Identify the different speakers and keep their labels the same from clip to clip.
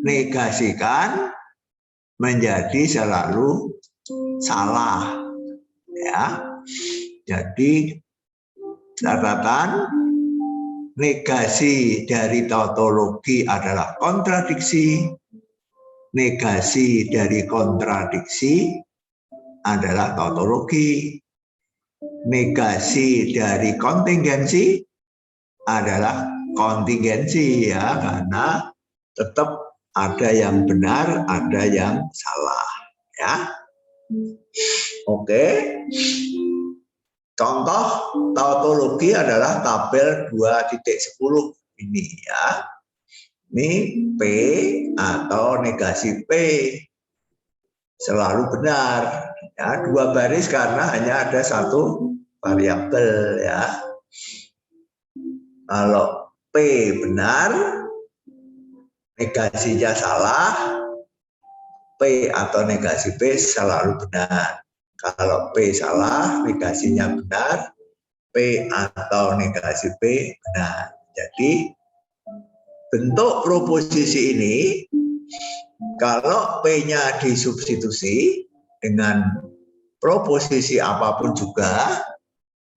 Speaker 1: dinegasikan menjadi selalu salah, ya. Jadi catatan, negasi dari tautologi adalah kontradiksi, negasi dari kontradiksi adalah tautologi, negasi dari kontingensi adalah kontingensi, ya, karena tetap ada yang benar, ada yang salah, ya. Oke. Contoh tautologi adalah tabel 2.10 ini, ya. Ini P atau negasi P selalu benar, ya, 2 baris karena hanya ada 1 variabel, ya. Kalau P benar, negasinya salah, P atau negasi P selalu benar. Kalau P salah, negasinya benar, P atau negasi P benar. Jadi bentuk proposisi ini, kalau P-nya disubstitusi dengan proposisi apapun juga,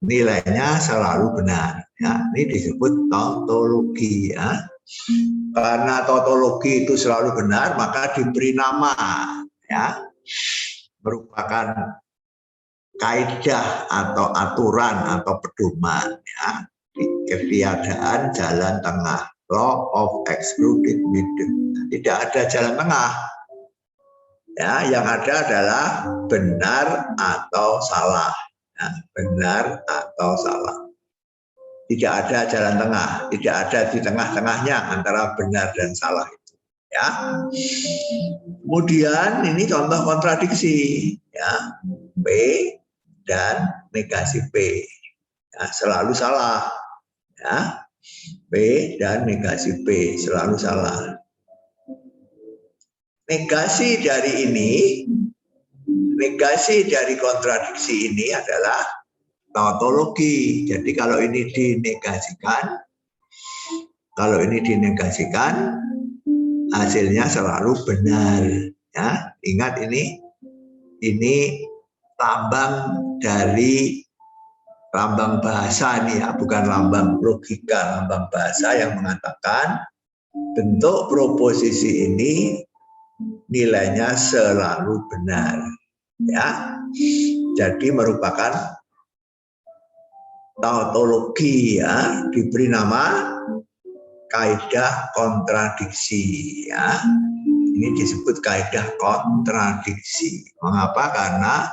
Speaker 1: nilainya selalu benar. Ya, ini disebut tautologi, ya. Karena tautologi itu selalu benar, maka diberi nama, ya, merupakan kaidah atau aturan atau pedoman, ya, di ketiadaan jalan tengah, law of excluded middle. Tidak ada jalan tengah, ya, yang ada adalah benar atau salah, ya, benar atau salah. Tidak ada jalan tengah, tidak ada di tengah-tengahnya antara benar dan salah itu, ya. Kemudian ini contoh kontradiksi, ya, P dan negasi P, ya, selalu salah, ya. P dan negasi P selalu salah. Negasi dari ini, negasi dari kontradiksi ini adalah tautologi. Jadi kalau ini dinegasikan, hasilnya selalu benar, ya. Ingat ini lambang bahasa nih, ya, bukan lambang logika, lambang bahasa yang mengatakan bentuk proposisi ini nilainya selalu benar, ya. Jadi merupakan tautologi, ya, diberi nama kaidah kontradiksi, ya. Ini disebut kaidah kontradiksi. Mengapa? Karena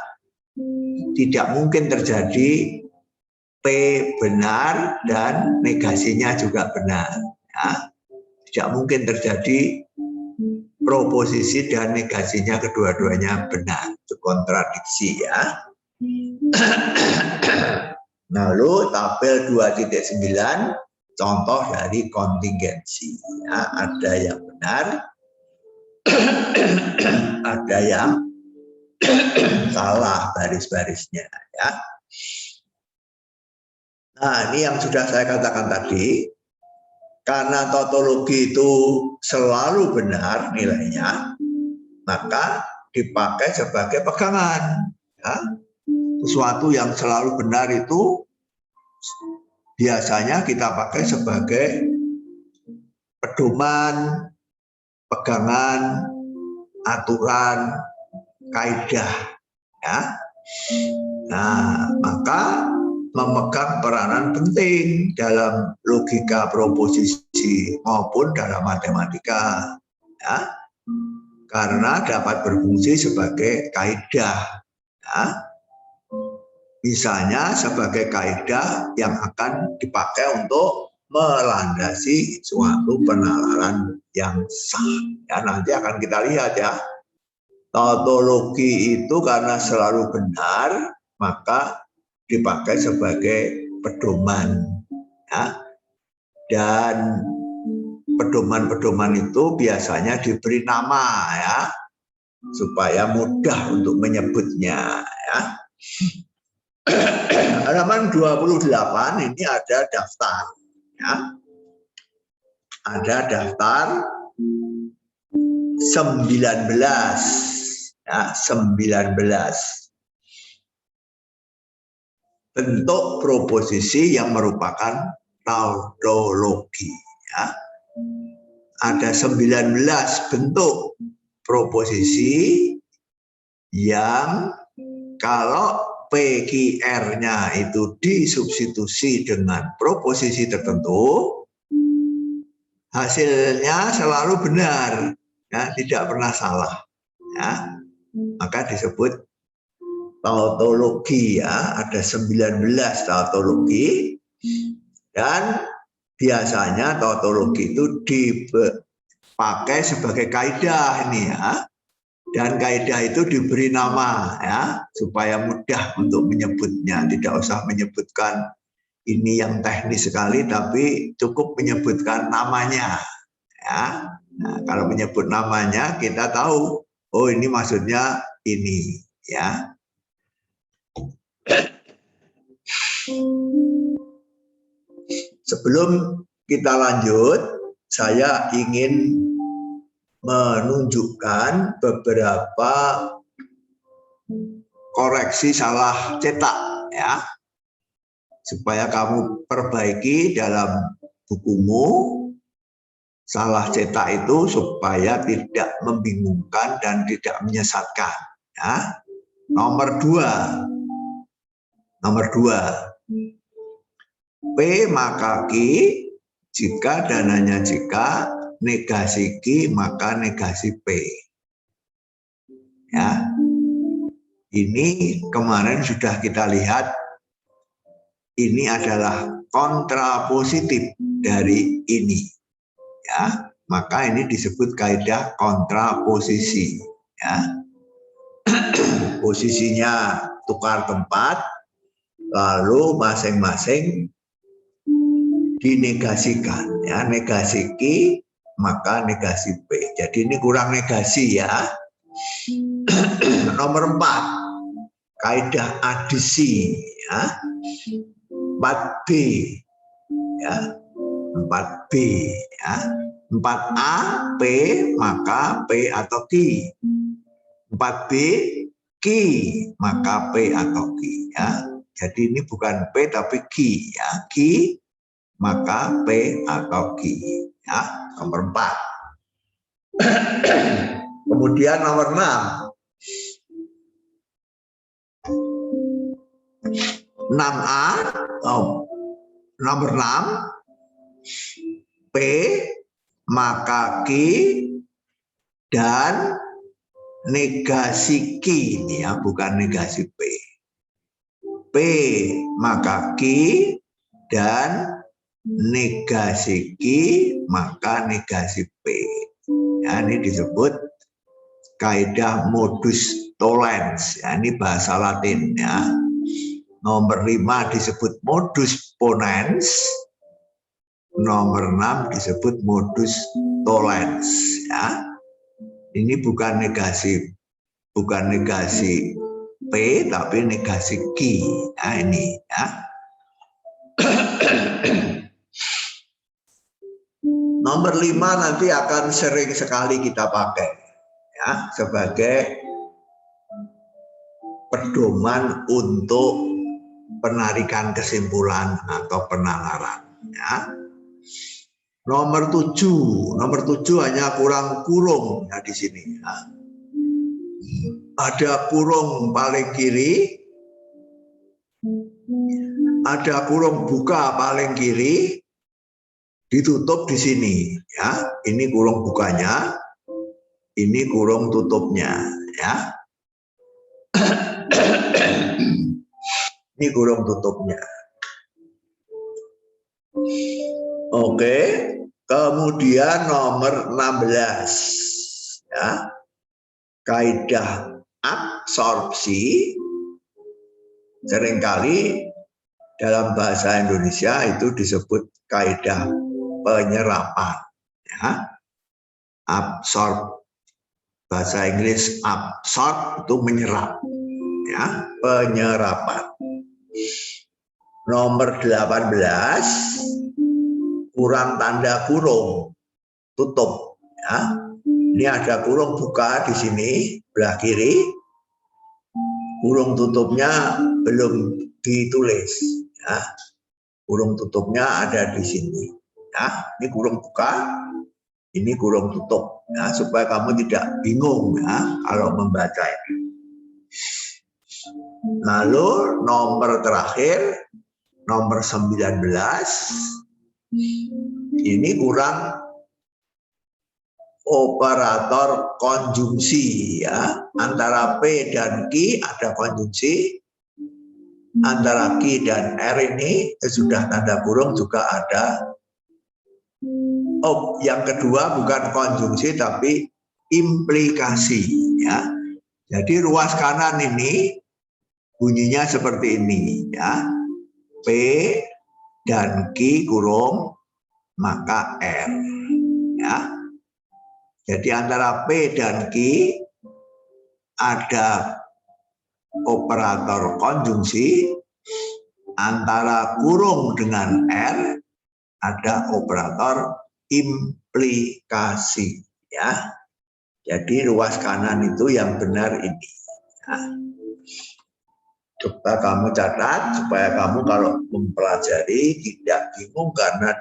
Speaker 1: tidak mungkin terjadi P benar dan negasinya juga benar, ya. Tidak mungkin terjadi proposisi dan negasinya kedua-duanya benar. Itu kontradiksi, ya. Lalu tabel 2.9 contoh dari kontingensi, ya. Ada yang benar, ada yang salah baris-barisnya, ya. Nah, ini yang sudah saya katakan tadi, karena tautologi itu selalu benar nilainya, maka dipakai sebagai pegangan, ya. Sesuatu yang selalu benar itu biasanya kita pakai sebagai pedoman, pegangan, aturan, kaidah, ya. Nah, maka memegang peranan penting dalam logika proposisi maupun dalam matematika, ya, karena dapat berfungsi sebagai kaidah, ya. Misalnya sebagai kaidah yang akan dipakai untuk melandasi suatu penalaran yang sah, ya. Nanti akan kita lihat, ya, tautologi itu karena selalu benar maka dipakai sebagai pedoman, ya. Dan pedoman-pedoman itu biasanya diberi nama, ya, supaya mudah untuk menyebutnya, ya. Halaman 28 ini ada daftar, ya. ada daftar 19 ya, 19 bentuk proposisi yang merupakan tautologi ya. Ada 19 bentuk proposisi yang kalau PQR-nya itu disubstitusi dengan proposisi tertentu, hasilnya selalu benar, ya, tidak pernah salah. Ya. Maka disebut tautologi ya, ada 19 tautologi dan biasanya tautologi itu dipakai sebagai kaidah ini ya. Dan kaidah itu diberi nama ya supaya mudah untuk menyebutnya, tidak usah menyebutkan ini yang teknis sekali tapi cukup menyebutkan namanya ya. Nah, kalau menyebut namanya kita tahu oh ini maksudnya ini ya. Sebelum kita lanjut, saya ingin menunjukkan beberapa koreksi salah cetak ya, supaya kamu perbaiki dalam bukumu salah cetak itu supaya tidak membingungkan dan tidak menyesatkan ya. Nomor 2 P maka Q jika dananya jika negasi Q maka negasi P ya. Ini kemarin sudah kita lihat ini adalah kontrapositif dari ini ya, maka ini disebut kaidah kontraposisi ya. Posisinya tukar tempat lalu masing-masing dinegasikan ya, negasi Q maka negasi P. Jadi ini kurang negasi ya. Nomor 4 kaidah adisi ya. 4B ya. 4B ya. 4A P maka P atau Q. 4B Q maka P atau Q ya. Jadi ini bukan P tapi Q ya. Q maka P atau Q ya. Nomor 4. Kemudian nomor 6. 6A nomor 6 P maka Q dan negasi Q ini ya, bukan negasi P. P maka Q dan negasi Q maka negasi P. Ya, ini disebut kaidah modus tollens. Ya, ini bahasa Latin ya. Nomor 5 disebut modus ponens. Nomor 6 disebut modus tollens ya. Ini bukan negasi P tapi negasi Q. Nah, ini ya. Nomor 5 nanti akan sering sekali kita pakai ya sebagai pedoman untuk penarikan kesimpulan atau penalaran ya. Nomor 7 hanya kurang kurung ya di sini ya. Ada kurung paling kiri, ada kurung buka paling kiri, ditutup di sini ya. Ini kurung bukanya, ini kurung tutupnya ya. Ini kurung tutupnya. Oke, kemudian nomor 16 ya. Kaidah absorpsi seringkali dalam bahasa Indonesia itu disebut kaidah penyerapan ya. Absorb, bahasa Inggris absorb itu menyerap ya, penyerapan. Nomor 18 kurang tanda kurung tutup ya. Ini ada kurung buka di sini belah kiri, kurung tutupnya belum ditulis ya. Kurung tutupnya ada di sini ya. Ini kurung buka, ini kurung tutup ya, supaya kamu tidak bingung ya kalau membaca ini. Lalu nomor terakhir, nomor 19, ini kurang operator konjungsi ya. Antara P dan Q ada konjungsi, antara Q dan R ini sudah tanda kurung juga ada. Oh, yang kedua bukan konjungsi tapi implikasi ya. Jadi ruas kanan ini bunyinya seperti ini ya. P dan Q kurung maka R ya. Jadi antara P dan Q ada operator konjungsi, antara kurung dengan R ada operator implikasi ya. Jadi ruas kanan itu yang benar ini ya. Coba kamu catat supaya kamu kalau mempelajari tidak bingung, karena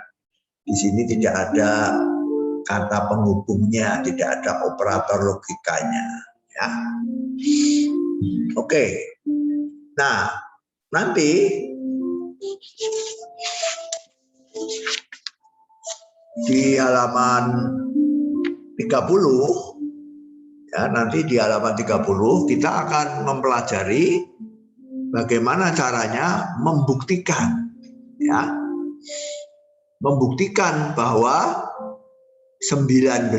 Speaker 1: di sini tidak ada kata penghubungnya, tidak ada operator logikanya ya. Oke. Nah, nanti di halaman 30 ya, nanti di halaman 30 kita akan mempelajari bagaimana caranya membuktikan ya. Membuktikan bahwa 19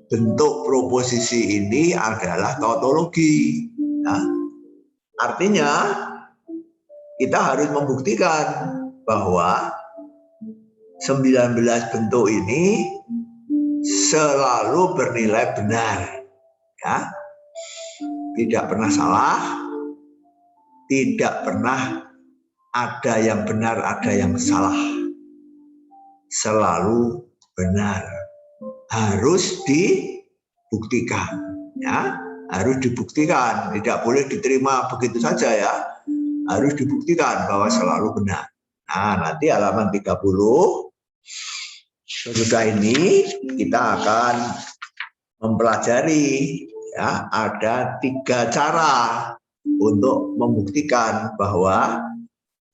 Speaker 1: bentuk proposisi ini adalah tautologi ya. Artinya kita harus membuktikan bahwa 19 bentuk ini selalu bernilai benar ya. Tidak pernah salah, tidak pernah ada yang benar, ada yang salah. Selalu benar. Harus dibuktikan ya, harus dibuktikan, tidak boleh diterima begitu saja ya, harus dibuktikan bahwa selalu benar. Nah, nanti halaman 30 sesudah ini kita akan mempelajari ya, ada 3 cara untuk membuktikan bahwa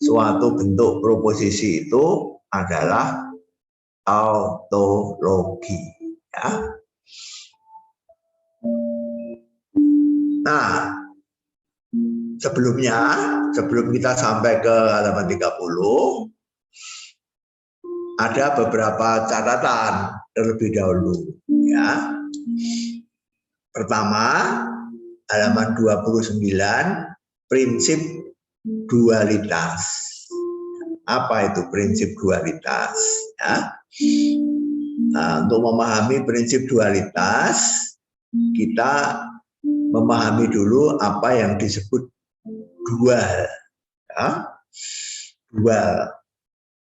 Speaker 1: suatu bentuk proposisi itu adalah tautologi ya. Nah, sebelum kita sampai ke halaman 30, ada beberapa catatan terlebih dahulu ya. Pertama, halaman 29, prinsip dualitas. Apa itu prinsip dualitas ya? Nah, untuk memahami prinsip dualitas, kita memahami dulu apa yang disebut dual ya.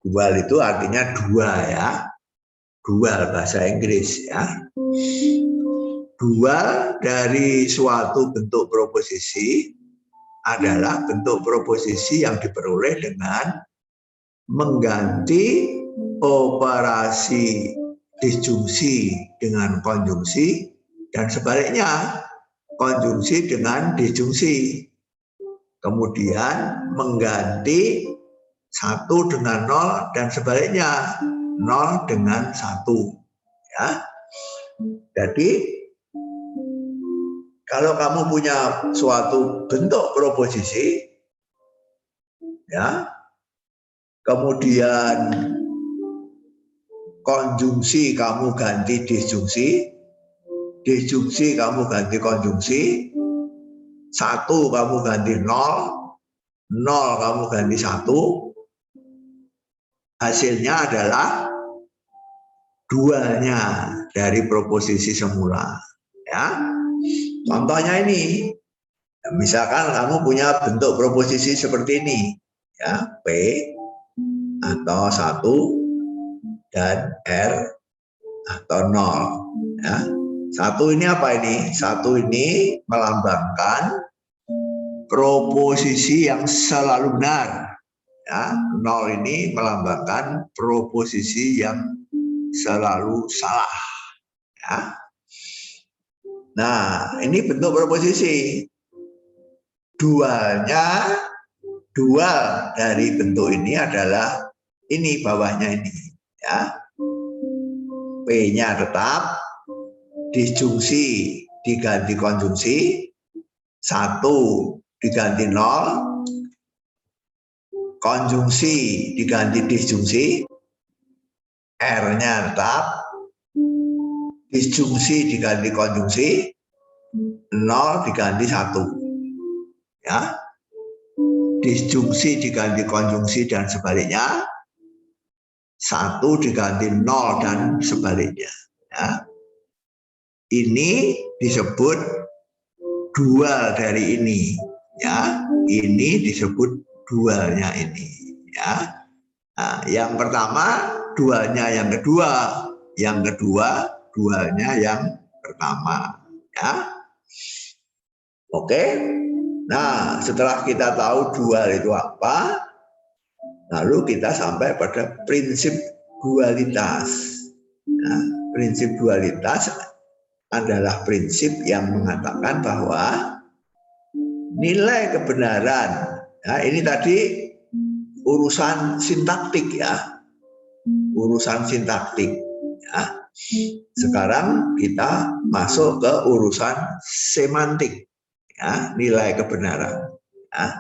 Speaker 1: Dual itu artinya dua ya. Dual bahasa Inggris ya. Dual dari suatu bentuk proposisi adalah bentuk proposisi yang diperoleh dengan mengganti operasi disjungsi dengan konjungsi, dan sebaliknya konjungsi dengan disjungsi. Kemudian mengganti 1 dengan 0 dan sebaliknya 0 dengan 1 ya. Jadi kalau kamu punya suatu bentuk proposisi ya, kemudian konjungsi kamu ganti disjungsi, disjungsi kamu ganti konjungsi, 1 kamu ganti 0, 0 kamu ganti 1, hasilnya adalah dualnya dari proposisi semula ya. Contohnya ini, misalkan kamu punya bentuk proposisi seperti ini ya, P atau 1 dan R atau 0. Ya. 1 ini apa ini? 1 ini melambangkan proposisi yang selalu benar. Ya. 0 ini melambangkan proposisi yang selalu salah. Ya. Nah, ini bentuk proposisi. Dual dari bentuk ini adalah ini, bawahnya ini. Ya. P-nya tetap, disjungsi diganti konjungsi, 1 diganti 0, konjungsi diganti disjungsi, R-nya tetap, disjungsi diganti konjungsi, 0 diganti 1. Ya. Disjungsi diganti konjungsi dan sebaliknya, 1 diganti 0 dan sebaliknya. Ya. Ini disebut dual dari ini. Ya. Ini disebut dualnya ini. Ya. Nah, yang pertama dualnya yang kedua, yang kedua dualnya yang pertama. Ya. Oke. Nah, setelah kita tahu dual itu apa, lalu kita sampai pada prinsip dualitas. Nah, prinsip dualitas adalah prinsip yang mengatakan bahwa nilai kebenaran, nah ini tadi urusan sintaktik ya, urusan sintaktik. Ya. Sekarang kita masuk ke urusan semantik, ya, nilai kebenaran. Ya.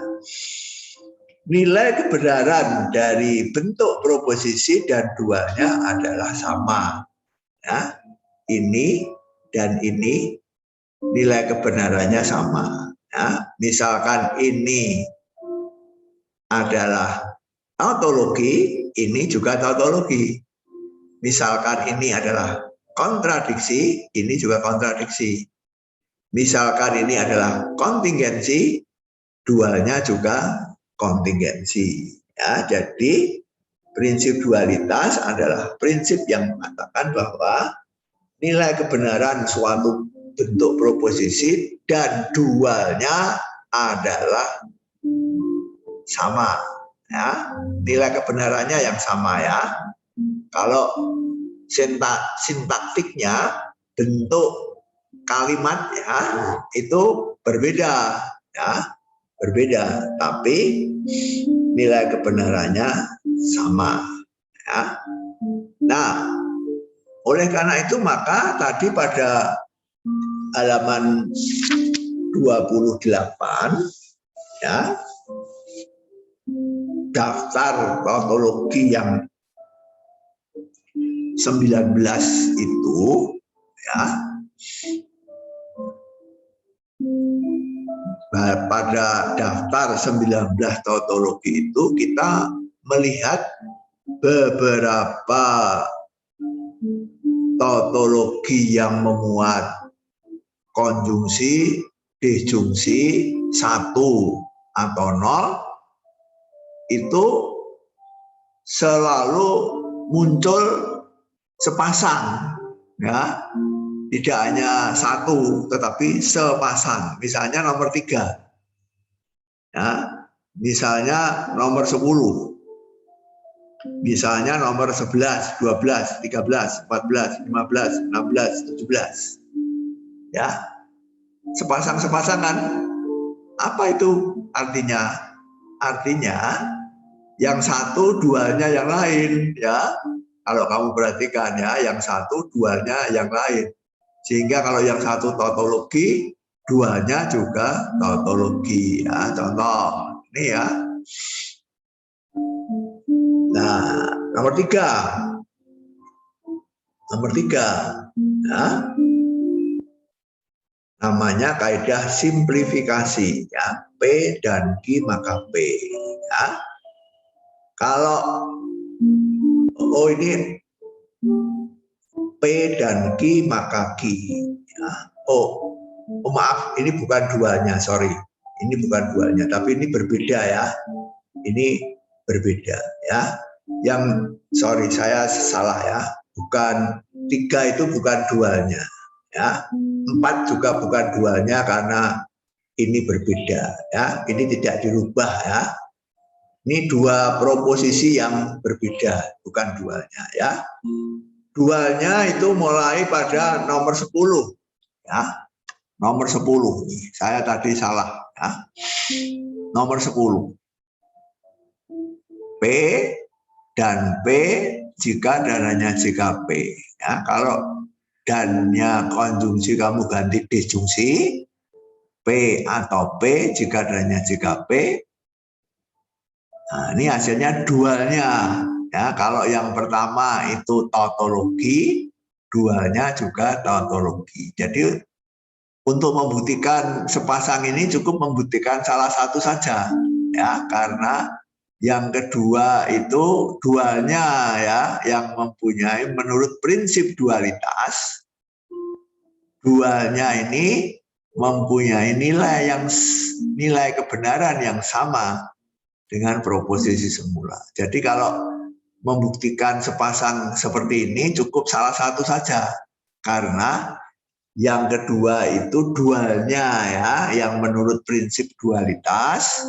Speaker 1: Nilai kebenaran dari bentuk proposisi dan dualnya adalah sama. Ya. Ini dan ini nilai kebenarannya sama. Ya. Misalkan ini adalah tautologi, ini juga tautologi. Misalkan ini adalah kontradiksi, ini juga kontradiksi. Misalkan ini adalah kontingensi, dualnya juga kontingensi. Ya, jadi prinsip dualitas adalah prinsip yang mengatakan bahwa nilai kebenaran suatu bentuk proposisi dan dualnya adalah sama. Ya, nilai kebenarannya yang sama ya. Kalau sintaktiknya, bentuk kalimatnya itu berbeda ya, berbeda, tapi nilai kebenarannya sama ya. Nah, oleh karena itu maka tadi pada halaman 28 ya, daftar tautologi yang 19 itu ya, pada daftar 19 tautologi itu kita melihat beberapa tautologi yang memuat konjungsi, disjungsi, 1 atau 0 itu selalu muncul sepasang ya, tidak hanya 1 tetapi sepasang. Misalnya nomor 3 ya, misalnya nomor 10, misalnya nomor 11, 12, 13, 14, 15, 16, 17 ya, sepasang-sepasang kan. Apa itu artinya? Artinya yang 1 dualnya yang lain ya. Kalau kamu perhatikan ya, yang 1 dualnya yang lain. Sehingga kalau yang 1 tautologi, dualnya juga tautologi ya. Contoh ini ya. Nah, nomor 3. Nomor 3 ya. Namanya kaidah simplifikasi ya. P dan Q maka P ya. Kalau ini P dan Q maka Q ya. Oh maaf, ini bukan dualnya, sorry, ini bukan dualnya, tapi ini berbeda ya, ini berbeda ya. sorry saya salah ya, bukan 3 itu bukan dualnya ya, 4 juga bukan dualnya karena ini berbeda ya, ini tidak dirubah ya. Ini 2 proposisi yang berbeda, bukan dualnya ya. Dualnya itu mulai pada nomor 10 ya. Nomor 10 nih, saya tadi salah ya. Nomor 10. P dan P jika dananya JKP ya. Kalau dannya konjungsi kamu ganti disjungsi, P atau P jika dananya JKP. Nah, ini hasilnya dualnya ya. Kalau yang pertama itu tautologi, dualnya juga tautologi. Jadi untuk membuktikan sepasang ini cukup membuktikan salah satu saja ya, karena yang kedua itu dualnya ya, yang mempunyai menurut prinsip dualitas, dualnya ini mempunyai nilai kebenaran yang sama dengan proposisi semula. Jadi kalau membuktikan sepasang seperti ini cukup salah satu saja, karena yang kedua itu dualnya ya, yang menurut prinsip dualitas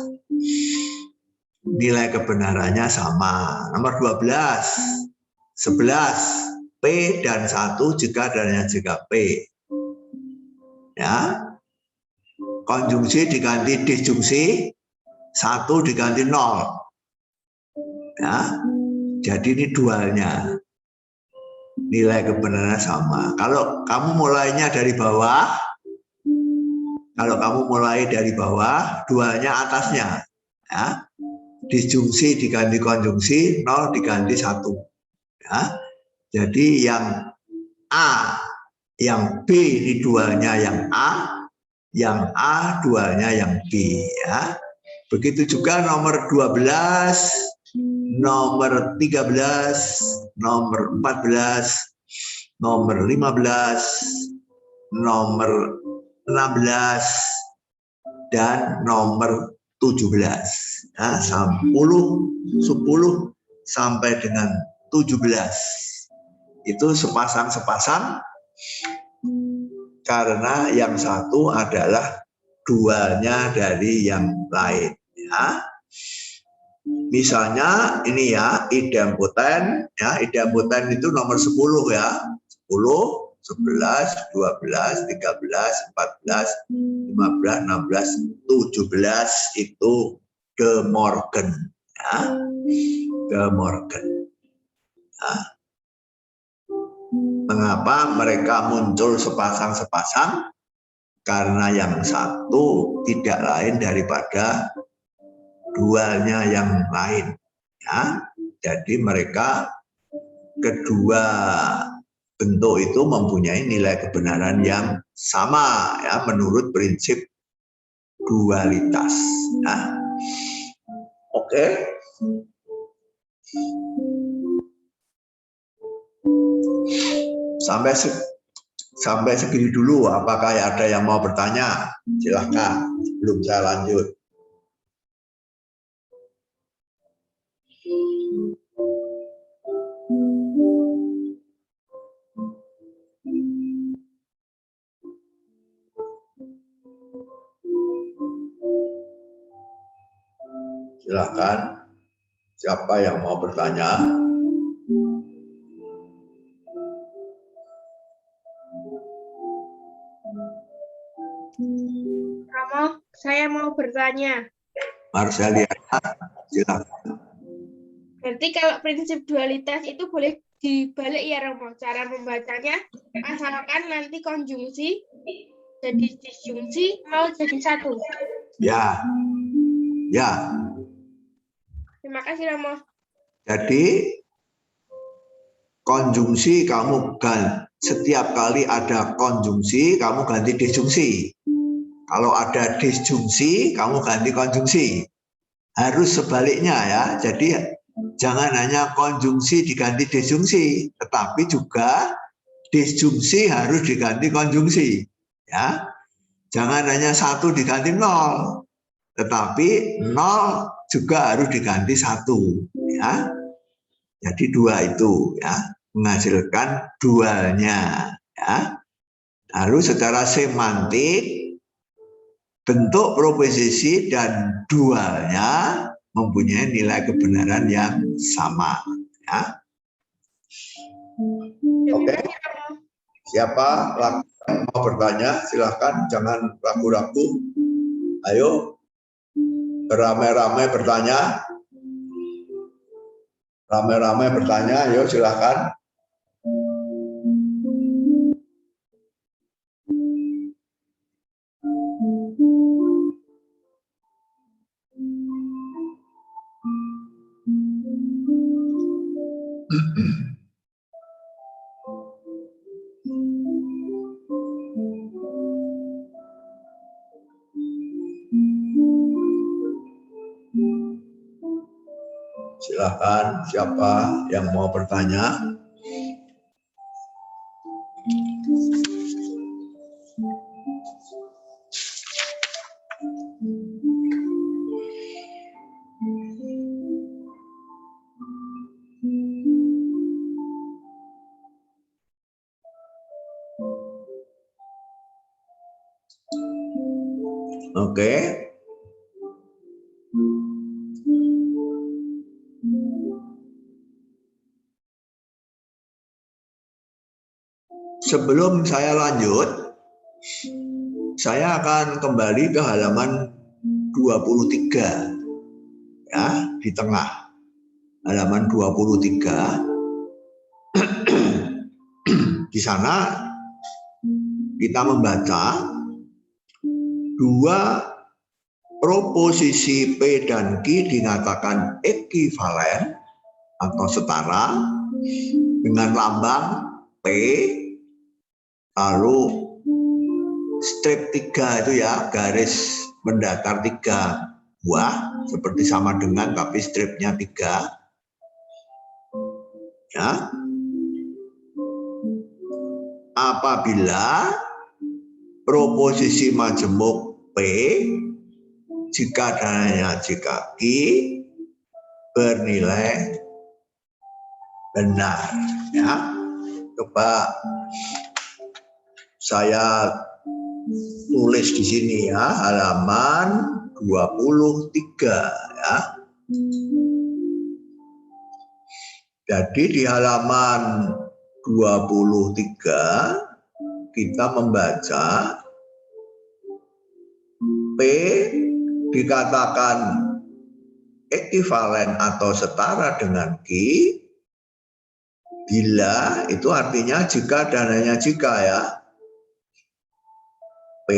Speaker 1: nilai kebenarannya sama. Nomor 12, 11, P dan 1 jika dananya JKP. Ya. Konjungsi diganti disjungsi, 1 diganti 0. Ya. Jadi ini dualnya. Nilai kebenarannya sama. Kalau kamu mulainya dari bawah, dualnya atasnya. Ya. Disjungsi diganti konjungsi, 0 diganti 1. Ya. Jadi yang A, yang B ini dualnya yang A, yang A dualnya yang B. Ya. Begitu juga nomor 12, nomor 13, nomor 14, nomor 15, nomor 16, dan nomor 17. Nah, 10 sampai dengan 17. Itu sepasang-sepasang karena yang satu adalah dualnya dari yang lain. Ya. Misalnya ini ya, idempoten ya, idempoten itu nomor 10 ya. 10, 11, 12, 13, 14, 15, 16, 17 itu De Morgan ya. De Morgan. Ya. Mengapa mereka muncul sepasang-sepasang? Karena yang satu tidak lain daripada dualnya yang lain ya. Jadi mereka kedua bentuk itu mempunyai nilai kebenaran yang sama ya, menurut prinsip dualitas. Nah, oke. Sampai segini dulu. Apakah ada yang mau bertanya? Silahkan sebelum saya lanjut. Silakan, siapa yang mau bertanya?
Speaker 2: Romo, saya mau bertanya.
Speaker 1: Marcelia, silakan.
Speaker 2: Berarti kalau prinsip dualitas itu boleh dibalik ya Romo, cara membacanya, asalkan nanti konjungsi jadi disjungsi mau jadi 1.
Speaker 1: Ya, ya.
Speaker 2: Terima kasih Romo.
Speaker 1: Jadi konjungsi kamu setiap kali ada konjungsi kamu ganti disjungsi. Kalau ada disjungsi kamu ganti konjungsi. Harus sebaliknya ya. Jadi jangan hanya konjungsi diganti disjungsi, tetapi juga disjungsi harus diganti konjungsi. Ya. Jangan hanya 1 diganti 0, tetapi 0 juga harus diganti 1. Ya. Jadi dua itu ya menghasilkan dualnya ya. Lalu secara semantik bentuk proposisi dan dualnya mempunyai nilai kebenaran yang sama ya. Oke. Siapa yang mau bertanya silahkan, jangan ragu-ragu. Ayo beramai-ramai bertanya. Ramai-ramai bertanya, ayo silahkan. Silahkan, siapa yang mau bertanya? Oke. Sebelum saya lanjut, saya akan kembali ke halaman 23 ya, di tengah. Halaman 23. Di sana kita membaca dua proposisi P dan Q dinyatakan ekivalen atau setara dengan lambang P, lalu strip 3 itu ya, garis mendatar 3 buah seperti sama dengan tapi stripnya 3 ya. Apabila proposisi majemuk P jika dananya jika Q bernilai benar ya. Coba saya tulis di sini ya, halaman 23 ya. Jadi di halaman 23 kita membaca P dikatakan ekivalen atau setara dengan Q bila, itu artinya jika dananya jika ya, P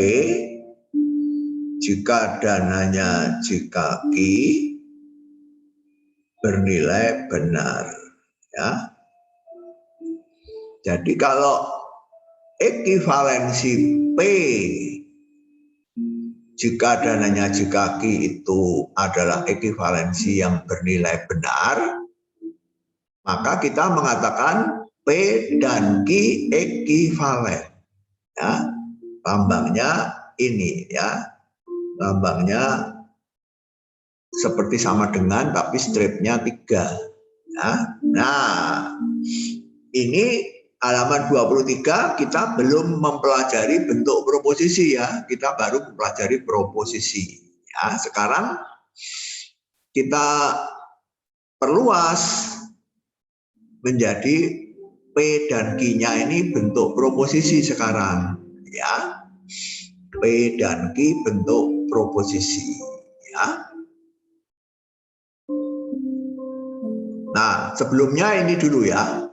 Speaker 1: jika dananya jika Q bernilai benar ya. Jadi kalau ekivalensi P jika dananya jika Q itu adalah ekivalensi yang bernilai benar, maka kita mengatakan P dan Q ekivalen ya. Lambangnya ini ya, lambangnya seperti sama dengan tapi stripnya 3 ya. Nah ini halaman 23 kita belum mempelajari bentuk proposisi ya, kita baru mempelajari proposisi ya. Sekarang kita perluas menjadi P dan Q-nya ini bentuk proposisi sekarang ya. P dan Q bentuk proposisi ya. Nah, sebelumnya ini dulu ya.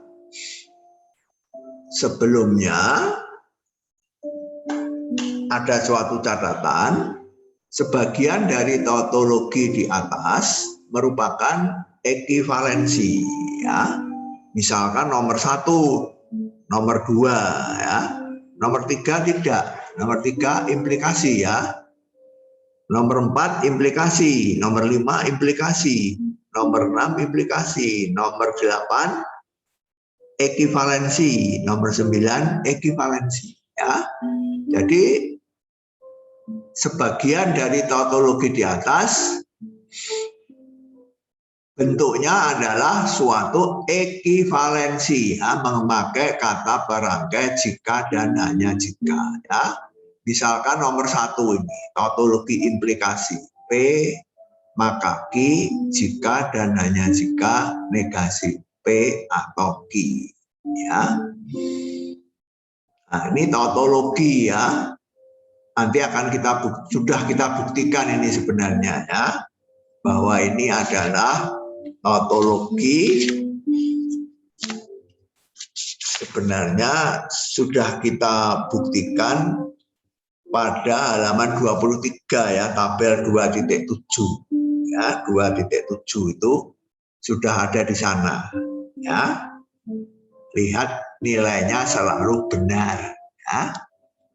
Speaker 1: Sebelumnya ada suatu catatan, sebagian dari tautologi di atas merupakan ekivalensi ya. Misalkan nomor 1, nomor 2 ya. Nomor 3 tidak. Nomor 3 implikasi ya. Nomor 4 implikasi, nomor 5 implikasi, nomor 6 implikasi, nomor 8 ekivalensi, nomor 9 ekivalensi ya. Jadi sebagian dari tautologi di atas bentuknya adalah suatu ekivalensi, ya, memakai kata perangkai jika dan hanya jika. Ya. Misalkan nomor 1 ini, tautologi implikasi. P maka Q jika dan hanya jika negasi P atau Q. Ya. Nah, ini tautologi ya. Nanti akan sudah kita buktikan ini sebenarnya ya, bahwa ini adalah tautologi. Sebenarnya sudah kita buktikan pada halaman 23 ya, tabel 2.7 ya, 2.7 itu sudah ada di sana ya. Lihat nilainya selalu benar ya,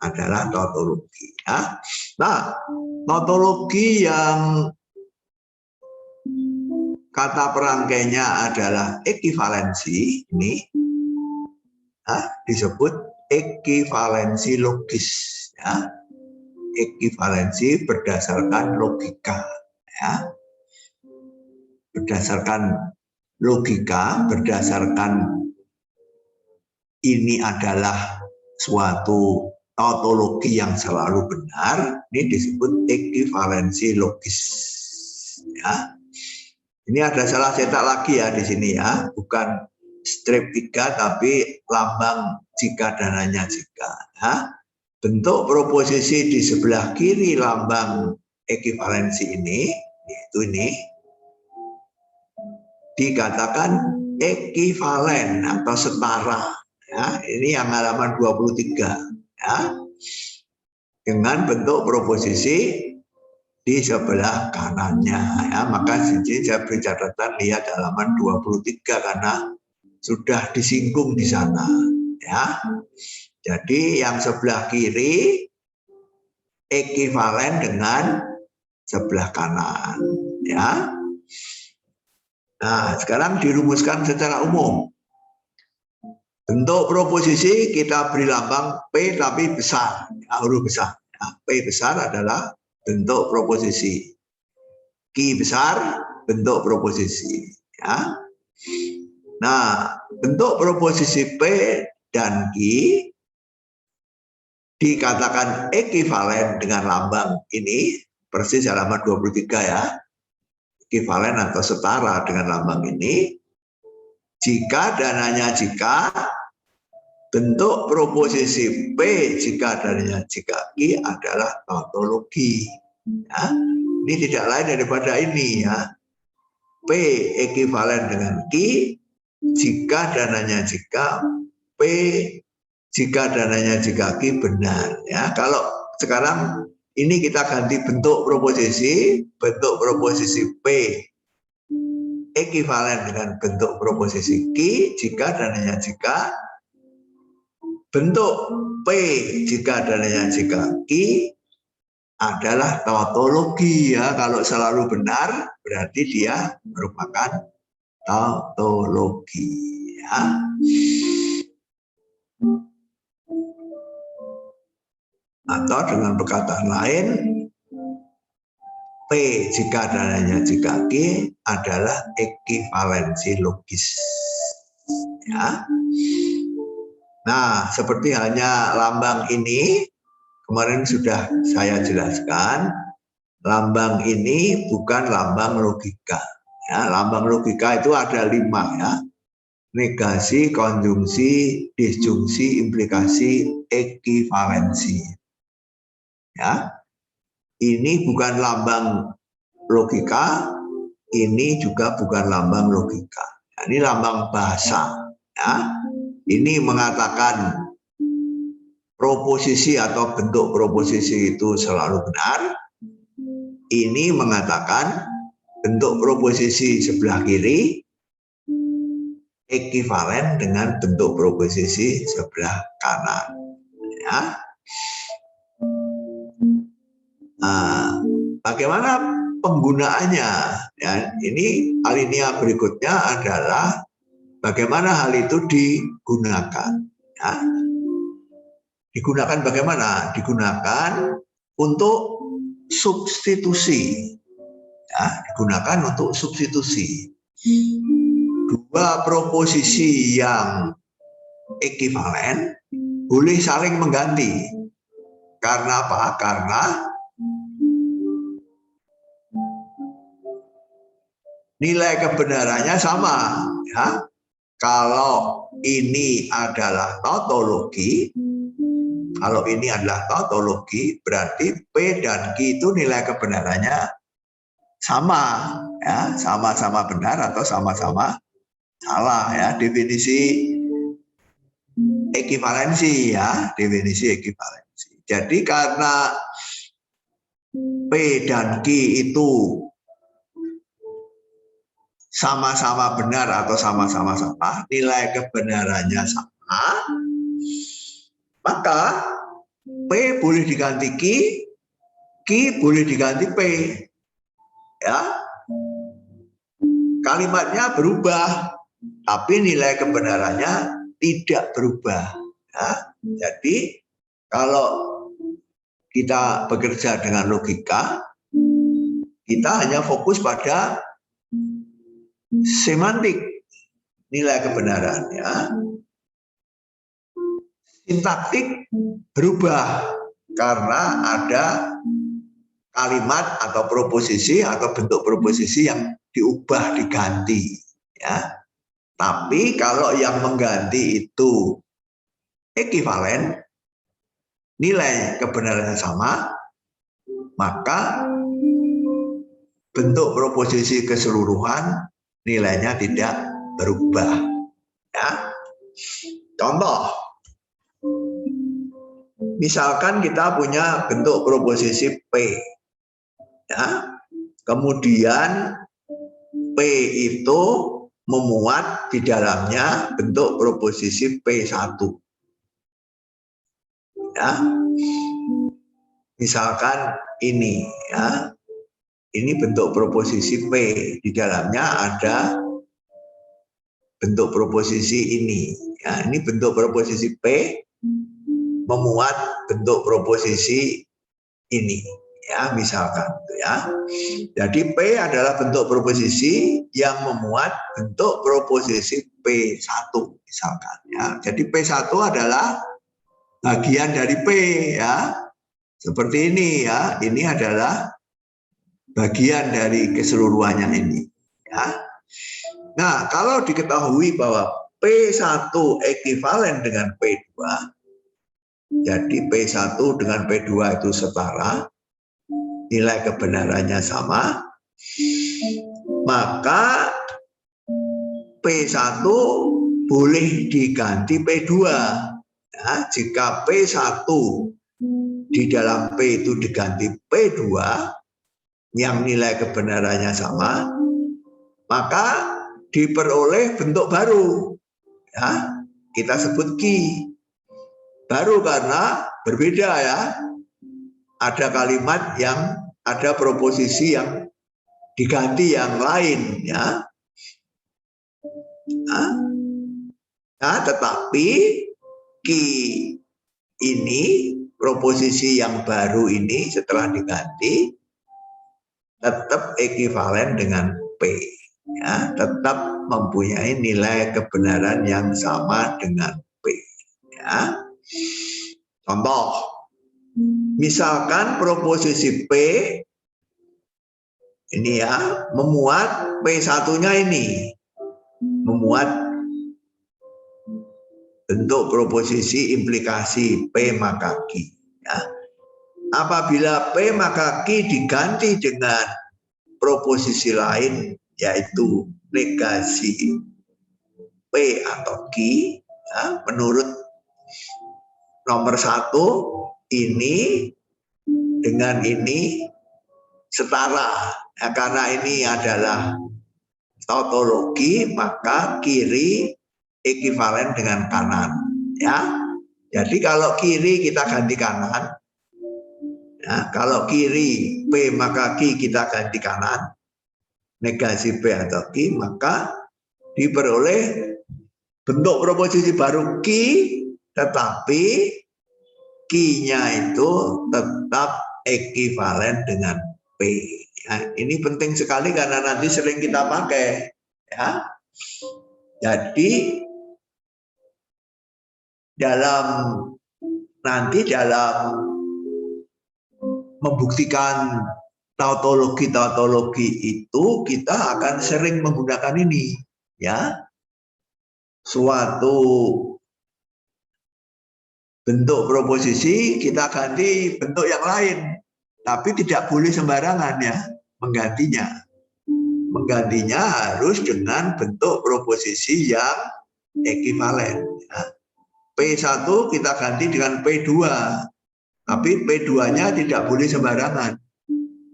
Speaker 1: adalah tautologi ya. Nah, tautologi yang kata perangkainya adalah ekivalensi ini ya, disebut ekivalensi logis ya. Ekivalensi berdasarkan logika ya. Berdasarkan logika, berdasarkan ini adalah suatu tautologi yang selalu benar, ini disebut ekivalensi logis ya. Ini ada salah cetak lagi ya di sini ya, bukan strip 3 tapi lambang jika dan hanya jika ya. Bentuk proposisi di sebelah kiri lambang ekivalensi ini, yaitu ini, dikatakan ekivalen atau setara ya. Ini yang halaman 23 ya, dengan bentuk proposisi di sebelah kanannya ya. Maka sini saya beri catatan, lihat halaman 23 karena sudah disinggung di sana ya. Jadi yang sebelah kiri ekivalen dengan sebelah kanan ya. Nah, sekarang dirumuskan secara umum. Bentuk proposisi kita beri lambang P tapi besar, ya, huruf besar. Nah, P besar adalah bentuk proposisi. Q besar bentuk proposisi. Ya. Nah, bentuk proposisi P dan Q dikatakan ekivalen dengan lambang ini, persis halaman 23 ya. Ekivalen atau setara dengan lambang ini jika dan hanya jika bentuk proposisi P jika dan hanya jika Q adalah tautologi ya. Ini tidak lain daripada ini ya, P ekivalen dengan Q jika dan hanya jika P jika dan hanya jika Q benar ya. Kalau sekarang ini kita ganti bentuk proposisi P ekivalen dengan bentuk proposisi Q jika dan hanya jika bentuk P jika dan hanya jika Q adalah tautologi ya. Kalau selalu benar berarti dia merupakan tautologi ya. Atau dengan perkataan lain, P jika dan hanya jika Q adalah ekivalensi logis ya. Nah, seperti hanya lambang ini kemarin sudah saya jelaskan, lambang ini bukan lambang logika ya. Lambang logika itu ada 5 ya. Negasi, konjungsi, disjungsi, implikasi, ekivalensi. Ya, ini bukan lambang logika, ini juga bukan lambang logika. Ini lambang bahasa. Ya, ini mengatakan proposisi atau bentuk proposisi itu selalu benar. Ini mengatakan bentuk proposisi sebelah kiri ekivalen dengan bentuk proposisi sebelah kanan. Ya. Nah, bagaimana penggunaannya? Ya, ini alinea berikutnya adalah bagaimana hal itu digunakan. Ya. Digunakan bagaimana? Digunakan untuk substitusi. Ya, digunakan untuk substitusi. dua proposisi yang ekivalen boleh saling mengganti. Karena apa? Karena nilai kebenarannya sama, ya. Kalau ini adalah tautologi, berarti P dan Q itu nilai kebenarannya sama, ya, sama-sama benar atau sama-sama salah, ya. Definisi ekivalensi, ya, definisi ekivalensi. Jadi karena P dan Q itu sama-sama benar atau sama-sama salah, nilai kebenarannya sama, maka P boleh diganti Q boleh diganti P, ya. Kalimatnya berubah, tapi nilai kebenarannya tidak berubah, ya. Jadi kalau kita bekerja dengan logika, kita hanya fokus pada semantik nilai kebenaran, ya. Sintaktik berubah karena ada kalimat atau proposisi atau bentuk proposisi yang diubah, diganti, ya. Tapi kalau yang mengganti itu ekivalen, nilai kebenarannya sama, maka bentuk proposisi keseluruhan nilainya tidak berubah, ya. Contoh, misalkan kita punya bentuk proposisi P, ya. Kemudian P itu memuat di dalamnya bentuk proposisi P1, ya. Misalkan ini, ya. Ini bentuk proposisi P, di dalamnya ada bentuk proposisi ini, ya. Ini bentuk proposisi P memuat bentuk proposisi ini, ya, misalkan, ya. Jadi P adalah bentuk proposisi yang memuat bentuk proposisi P1, misalkan, ya. Jadi P1 adalah bagian dari P, ya. Seperti ini, ya. Ini adalah bagian dari keseluruhannya ini, ya. Nah, kalau diketahui bahwa P1 ekivalen dengan P2, jadi P1 dengan P2 itu setara, nilai kebenarannya sama, maka P1 boleh diganti P2. Ya, jika P1 di dalam P itu diganti P2 yang nilai kebenarannya sama, maka diperoleh bentuk baru, ya. Kita sebut Q. Baru karena berbeda, ya. Ada kalimat yang ada proposisi yang diganti yang lain, ya. Nah, tetapi Q ini, proposisi yang baru ini setelah diganti tetap ekivalen dengan P, ya, tetap mempunyai nilai kebenaran yang sama dengan P, ya. Contoh, misalkan proposisi P ini, ya, memuat P1-nya ini, memuat bentuk proposisi implikasi P maka Q, ya. Apabila P maka Q diganti dengan proposisi lain, yaitu negasi P atau Q, ya, menurut nomor 1 ini dengan ini setara, ya, karena ini adalah tautologi, maka kiri ekivalen dengan kanan, ya. Jadi kalau kiri kita ganti kanan, ya, kalau kiri P maka Q kita ganti kanan, negasi P atau Q, maka diperoleh bentuk proposisi baru Q, tetapi Q-nya itu tetap ekivalen dengan P. Ya, ini penting sekali karena nanti sering kita pakai, Ya. Jadi nanti dalam membuktikan tautologi itu kita akan sering menggunakan ini, ya. Suatu bentuk proposisi kita ganti bentuk yang lain, tapi tidak boleh sembarangan ya menggantinya. Menggantinya harus dengan bentuk proposisi yang ekivalen. Ya. P1 kita ganti dengan P2, tapi P2-nya tidak boleh sembarangan.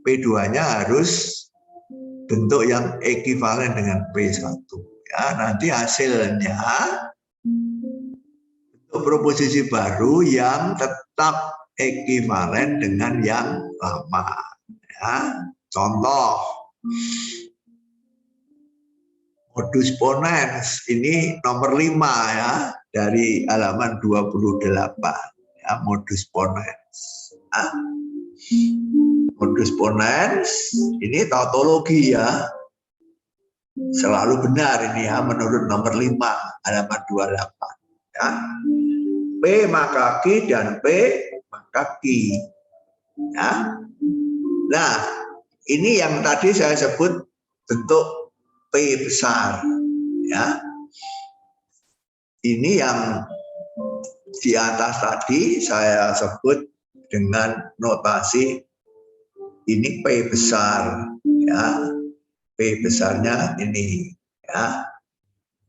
Speaker 1: P2-nya harus bentuk yang ekivalen dengan P1. Ya, nanti hasilnya bentuk proposisi baru yang tetap ekivalen dengan yang lama. Ya. Contoh, modus ponens ini nomor 5 ya dari halaman 28 ya, modus ponens. Ya. Modus ponens ini tautologi ya, selalu benar ini ya menurut nomor 5 halaman 28 ya. P maka Q dan P maka Q ya. Nah ini yang tadi saya sebut bentuk P besar ya. Ini yang di atas tadi saya sebut dengan notasi ini P besar ya. P besarnya ini ya.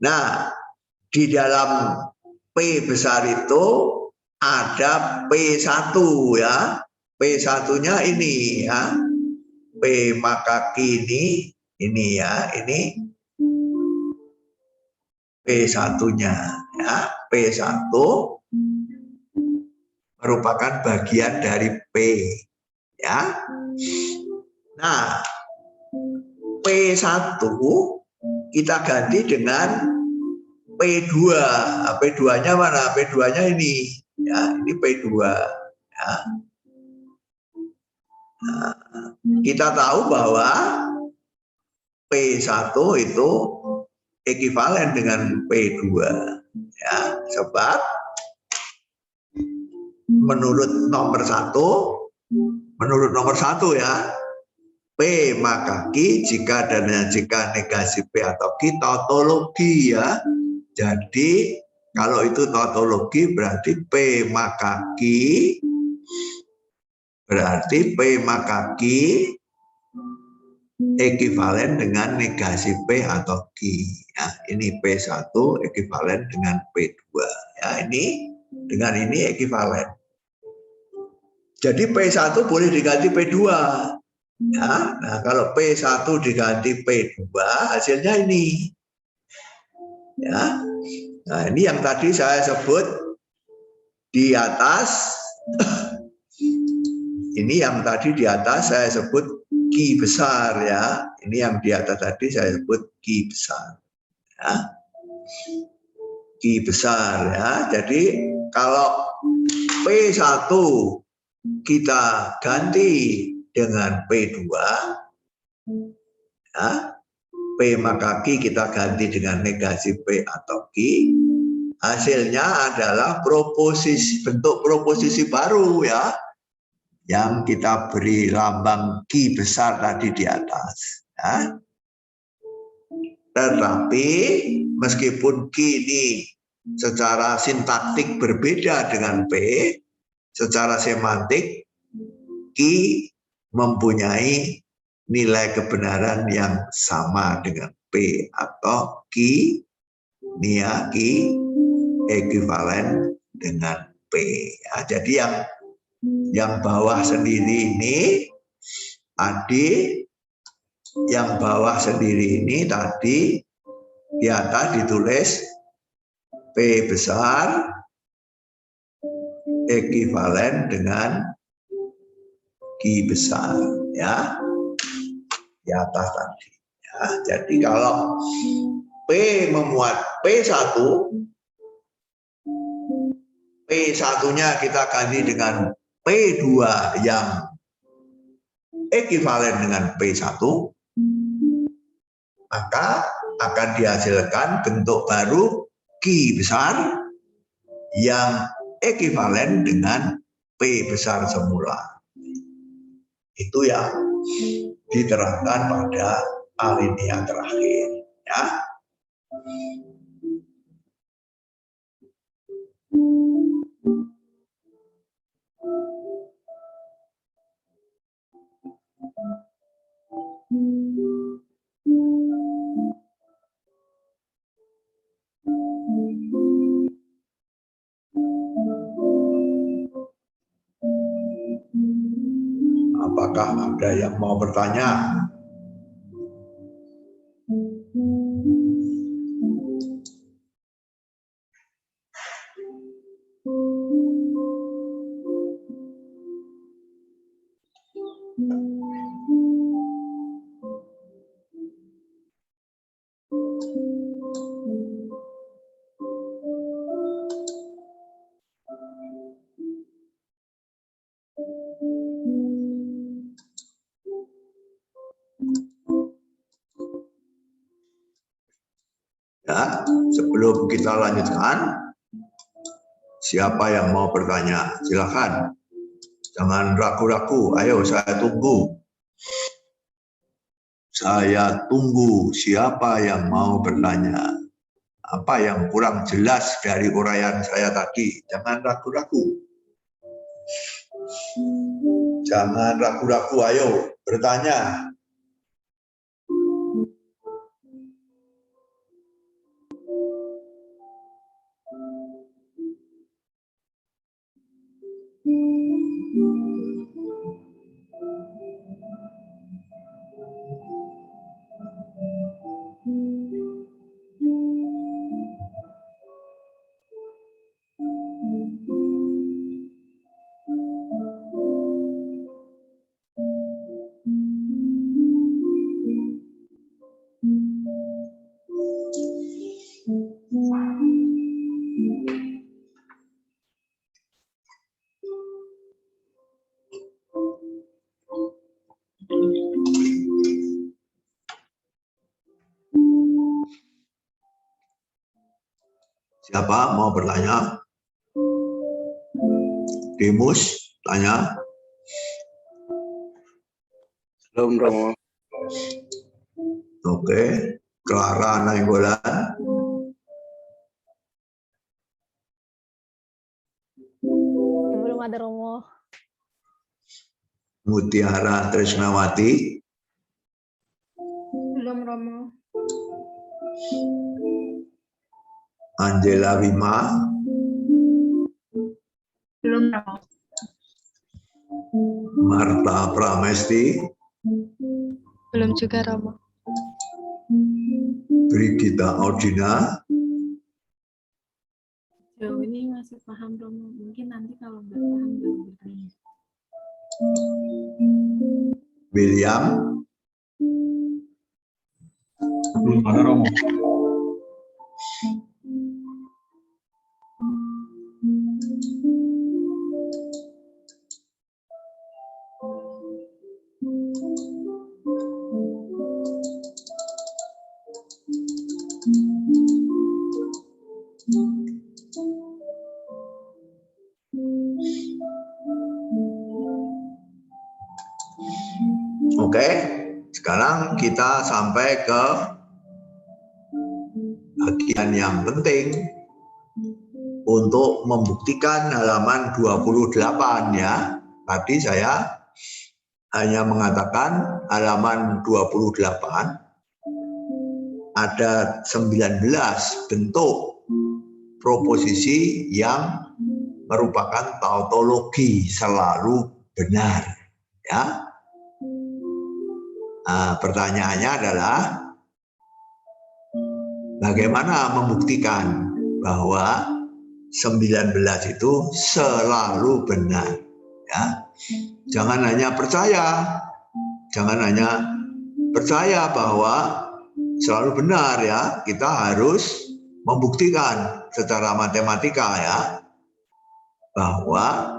Speaker 1: Nah, di dalam P besar itu ada P1 ya. P1-nya ini ya. P maka Q ini ya, ini P1-nya ya. P1 merupakan bagian dari P ya. Nah, P1 kita ganti dengan P2. Nah, P2-nya mana? P2-nya ini ya, ini P2 ya. Nah, kita tahu bahwa P1 itu ekivalen dengan P2 ya, sebab menurut nomor 1 ya, P maka Q jika dan jika negasi P atau Q tautologi ya. Jadi kalau itu tautologi berarti P maka Q berarti P maka Q ekivalen dengan negasi P atau Q. Ya, ini P1 ekivalen dengan P2. Ya, ini dengan ini ekivalen. Jadi P1 boleh diganti P2. Ya, nah kalau P1 diganti P2 hasilnya ini. Ya. Nah, ini yang tadi saya sebut di atas. Ini yang tadi di atas saya sebut Q besar ya. Ini yang di atas tadi saya sebut Q besar. Ya. Q besar ya. Jadi kalau P1 kita ganti dengan P2 ya, P maka Q kita ganti dengan negasi P atau Q, hasilnya adalah proposisi, bentuk proposisi baru ya, yang kita beri lambang Q besar tadi di atas ya. Tetapi meskipun Q ini secara sintaktik berbeda dengan P, secara semantik Q mempunyai nilai kebenaran yang sama dengan P atau Q nia Q ekivalen dengan P ya. Jadi yang bawah sendiri ini adik, yang bawah sendiri ini tadi di atas ditulis P besar ekivalen dengan Q besar ya, di atas tadi ya. Jadi kalau P memuat P1, P1-nya kita ganti dengan P2 yang ekivalen dengan P1, maka akan dihasilkan bentuk baru Q besar yang ekivalen dengan P besar semula. Itu yang diterangkan pada alinea terakhir. Ya. Apakah ada yang mau bertanya? Ya, sebelum kita lanjutkan, siapa yang mau bertanya? Silakan. Jangan ragu-ragu. Ayo, saya tunggu. Saya tunggu siapa yang mau bertanya. Apa yang kurang jelas dari uraian saya tadi? Jangan ragu-ragu. Jangan ragu-ragu, ayo bertanya. Siapa mau bertanya? Dimus, tanya.
Speaker 3: Belum, Romo.
Speaker 1: Oke. Clara Nainggolan.
Speaker 4: Belum ada, Romo.
Speaker 1: Mutiara Trisnawati.
Speaker 2: Belum, Romo.
Speaker 1: Angela Wima.
Speaker 2: Belum, Romo.
Speaker 1: Marta Pramesti.
Speaker 4: Belum juga, Romo.
Speaker 1: Brigita Audina.
Speaker 5: Jauh ini masih paham, Romo. Mungkin nanti kalau nggak paham baru bertanya.
Speaker 1: William.
Speaker 3: Belum ada, Romo.
Speaker 1: Oke, sekarang kita sampai ke bagian yang penting untuk membuktikan halaman 28 ya. Tadi saya hanya mengatakan halaman 28 ada 19 bentuk proposisi yang merupakan tautologi selalu benar ya. Nah, pertanyaannya adalah bagaimana membuktikan bahwa 19 itu selalu benar ya. Jangan hanya percaya bahwa selalu benar ya. Kita harus membuktikan secara matematika ya bahwa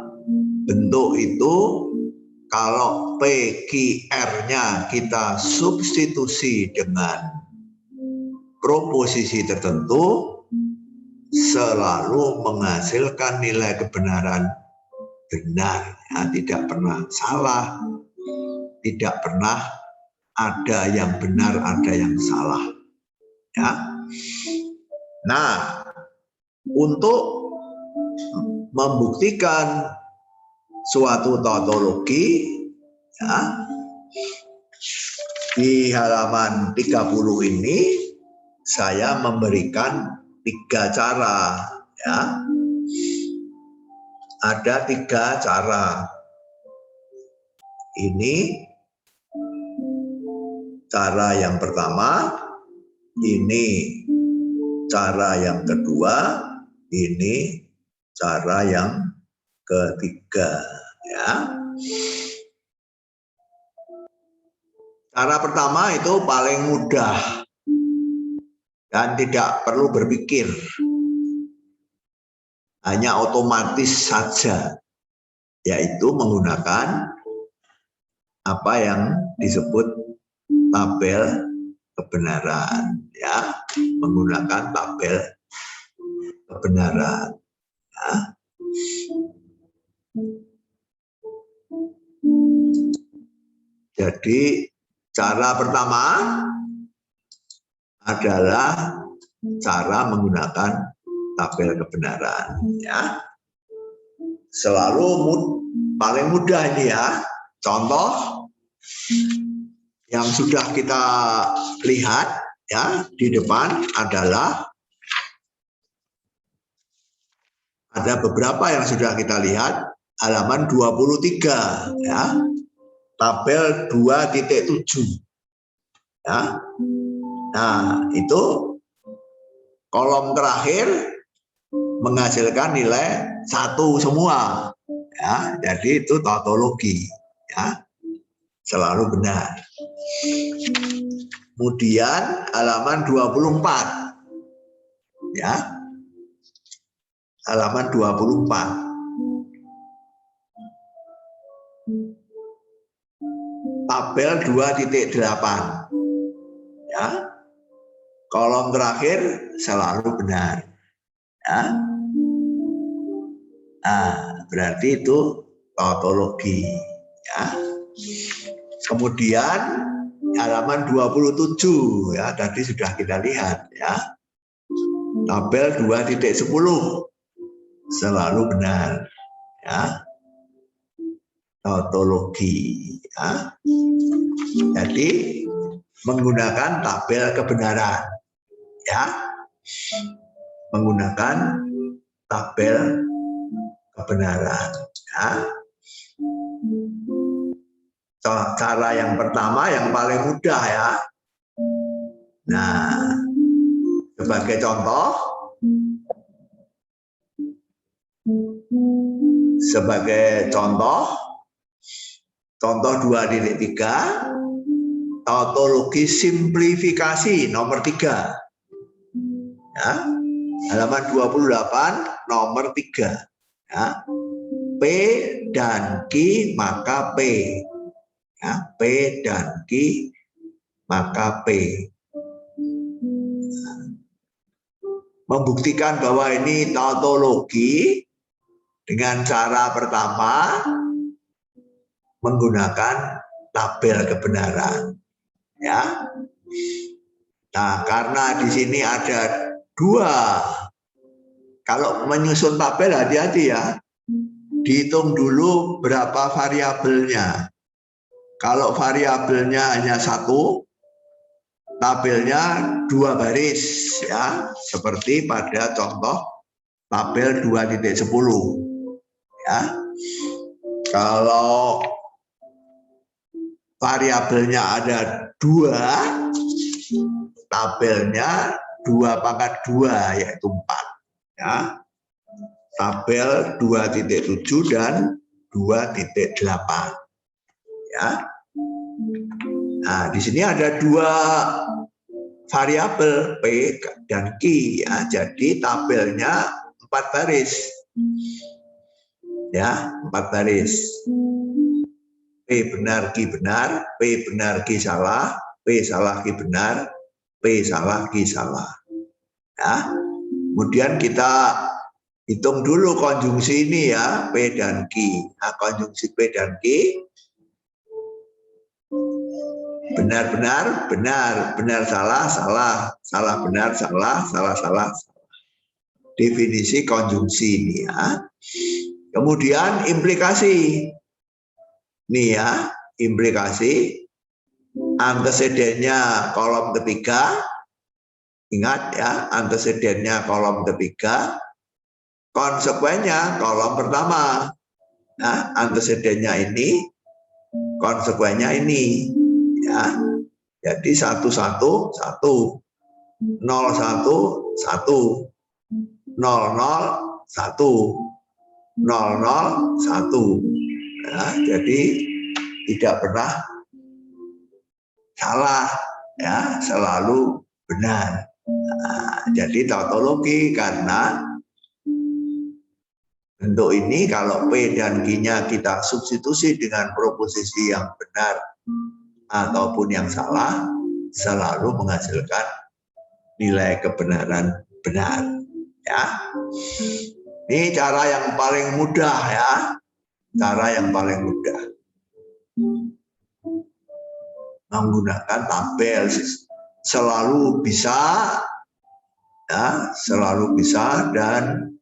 Speaker 1: bentuk itu kalau PQR-nya kita substitusi dengan proposisi tertentu selalu menghasilkan nilai kebenaran benar, ya, tidak pernah salah, tidak pernah ada yang benar, ada yang salah. Ya. Nah, untuk membuktikan suatu tautologi, ya, di halaman 30 ini saya memberikan 3 cara, ya. Ada 3 cara. Ini cara yang pertama, ini cara yang kedua, ini cara yang ketiga, ya. Cara pertama itu paling mudah dan tidak perlu berpikir. Hanya otomatis saja, yaitu menggunakan apa yang disebut tabel kebenaran, ya, menggunakan tabel kebenaran. Ya. Jadi cara pertama adalah cara menggunakan tabel kebenaran, ya. Selalu paling mudah ini, ya. Contoh yang sudah kita lihat, ya, di depan adalah ada beberapa yang sudah kita lihat, halaman 23, ya. Tabel 2.7. Ya. Nah, itu kolom terakhir menghasilkan nilai 1 semua, ya. Jadi itu tautologi, ya, selalu benar. Kemudian halaman 24, ya, halaman 24, tabel 2.8, ya, kolom terakhir selalu benar, ya. Nah, berarti itu tautologi, ya. Kemudian halaman 27, ya, tadi sudah kita lihat, ya. Tabel 2.10 selalu benar, ya. Tautologi, ya. Jadi menggunakan tabel kebenaran, ya. Menggunakan tabel kebenaran, ya. Cara yang pertama yang paling mudah, ya. Nah, sebagai contoh, contoh 2.3, tautologi simplifikasi nomor 3, ya, halaman 28 nomor 3, ya. P dan Q maka P, ya, P dan Q maka P. Membuktikan bahwa ini tautologi dengan cara pertama menggunakan tabel kebenaran, ya. Nah, karena di sini ada 2, kalau menyusun tabel hati-hati, ya. Dihitung dulu berapa variabelnya. Kalau variabelnya hanya 1, tabelnya 2 baris, ya, seperti pada contoh tabel 2.10, ya. Kalau variabelnya ada 2, tabelnya 2/2 yaitu 4, ya. Tabel 2.7 dan 2.8, ya. Nah, di sini ada 2 variabel P dan Q, ya. Jadi tabelnya 4 baris, ya, 4 baris. P benar, Q benar, P benar, Q salah, P salah, Q benar, P salah, Q salah. Ya. Kemudian kita hitung dulu konjungsi ini ya, P dan Q. Nah, konjungsi P dan Q benar-benar benar, benar salah, salah, salah benar, salah, salah, salah. Definisi konjungsi ini ya. Kemudian implikasi. Nih ya, implikasi antecedennya kolom ketiga. Ingat ya, antecedennya kolom ketiga, konsekuennya kolom pertama. Nah, antecedennya ini, konsekuennya ini. Ya, jadi 1, 1, 1, 0, 1, 1, 0, 0, 1, 0, 0, 1. Ya, jadi tidak pernah salah, ya, selalu benar. Nah, jadi tautologi karena bentuk ini kalau P dan Q-nya kita substitusi dengan proposisi yang benar ataupun yang salah, selalu menghasilkan nilai kebenaran benar. Ya, ini cara yang paling mudah ya, cara yang paling mudah menggunakan tabel selalu bisa, ya, selalu bisa dan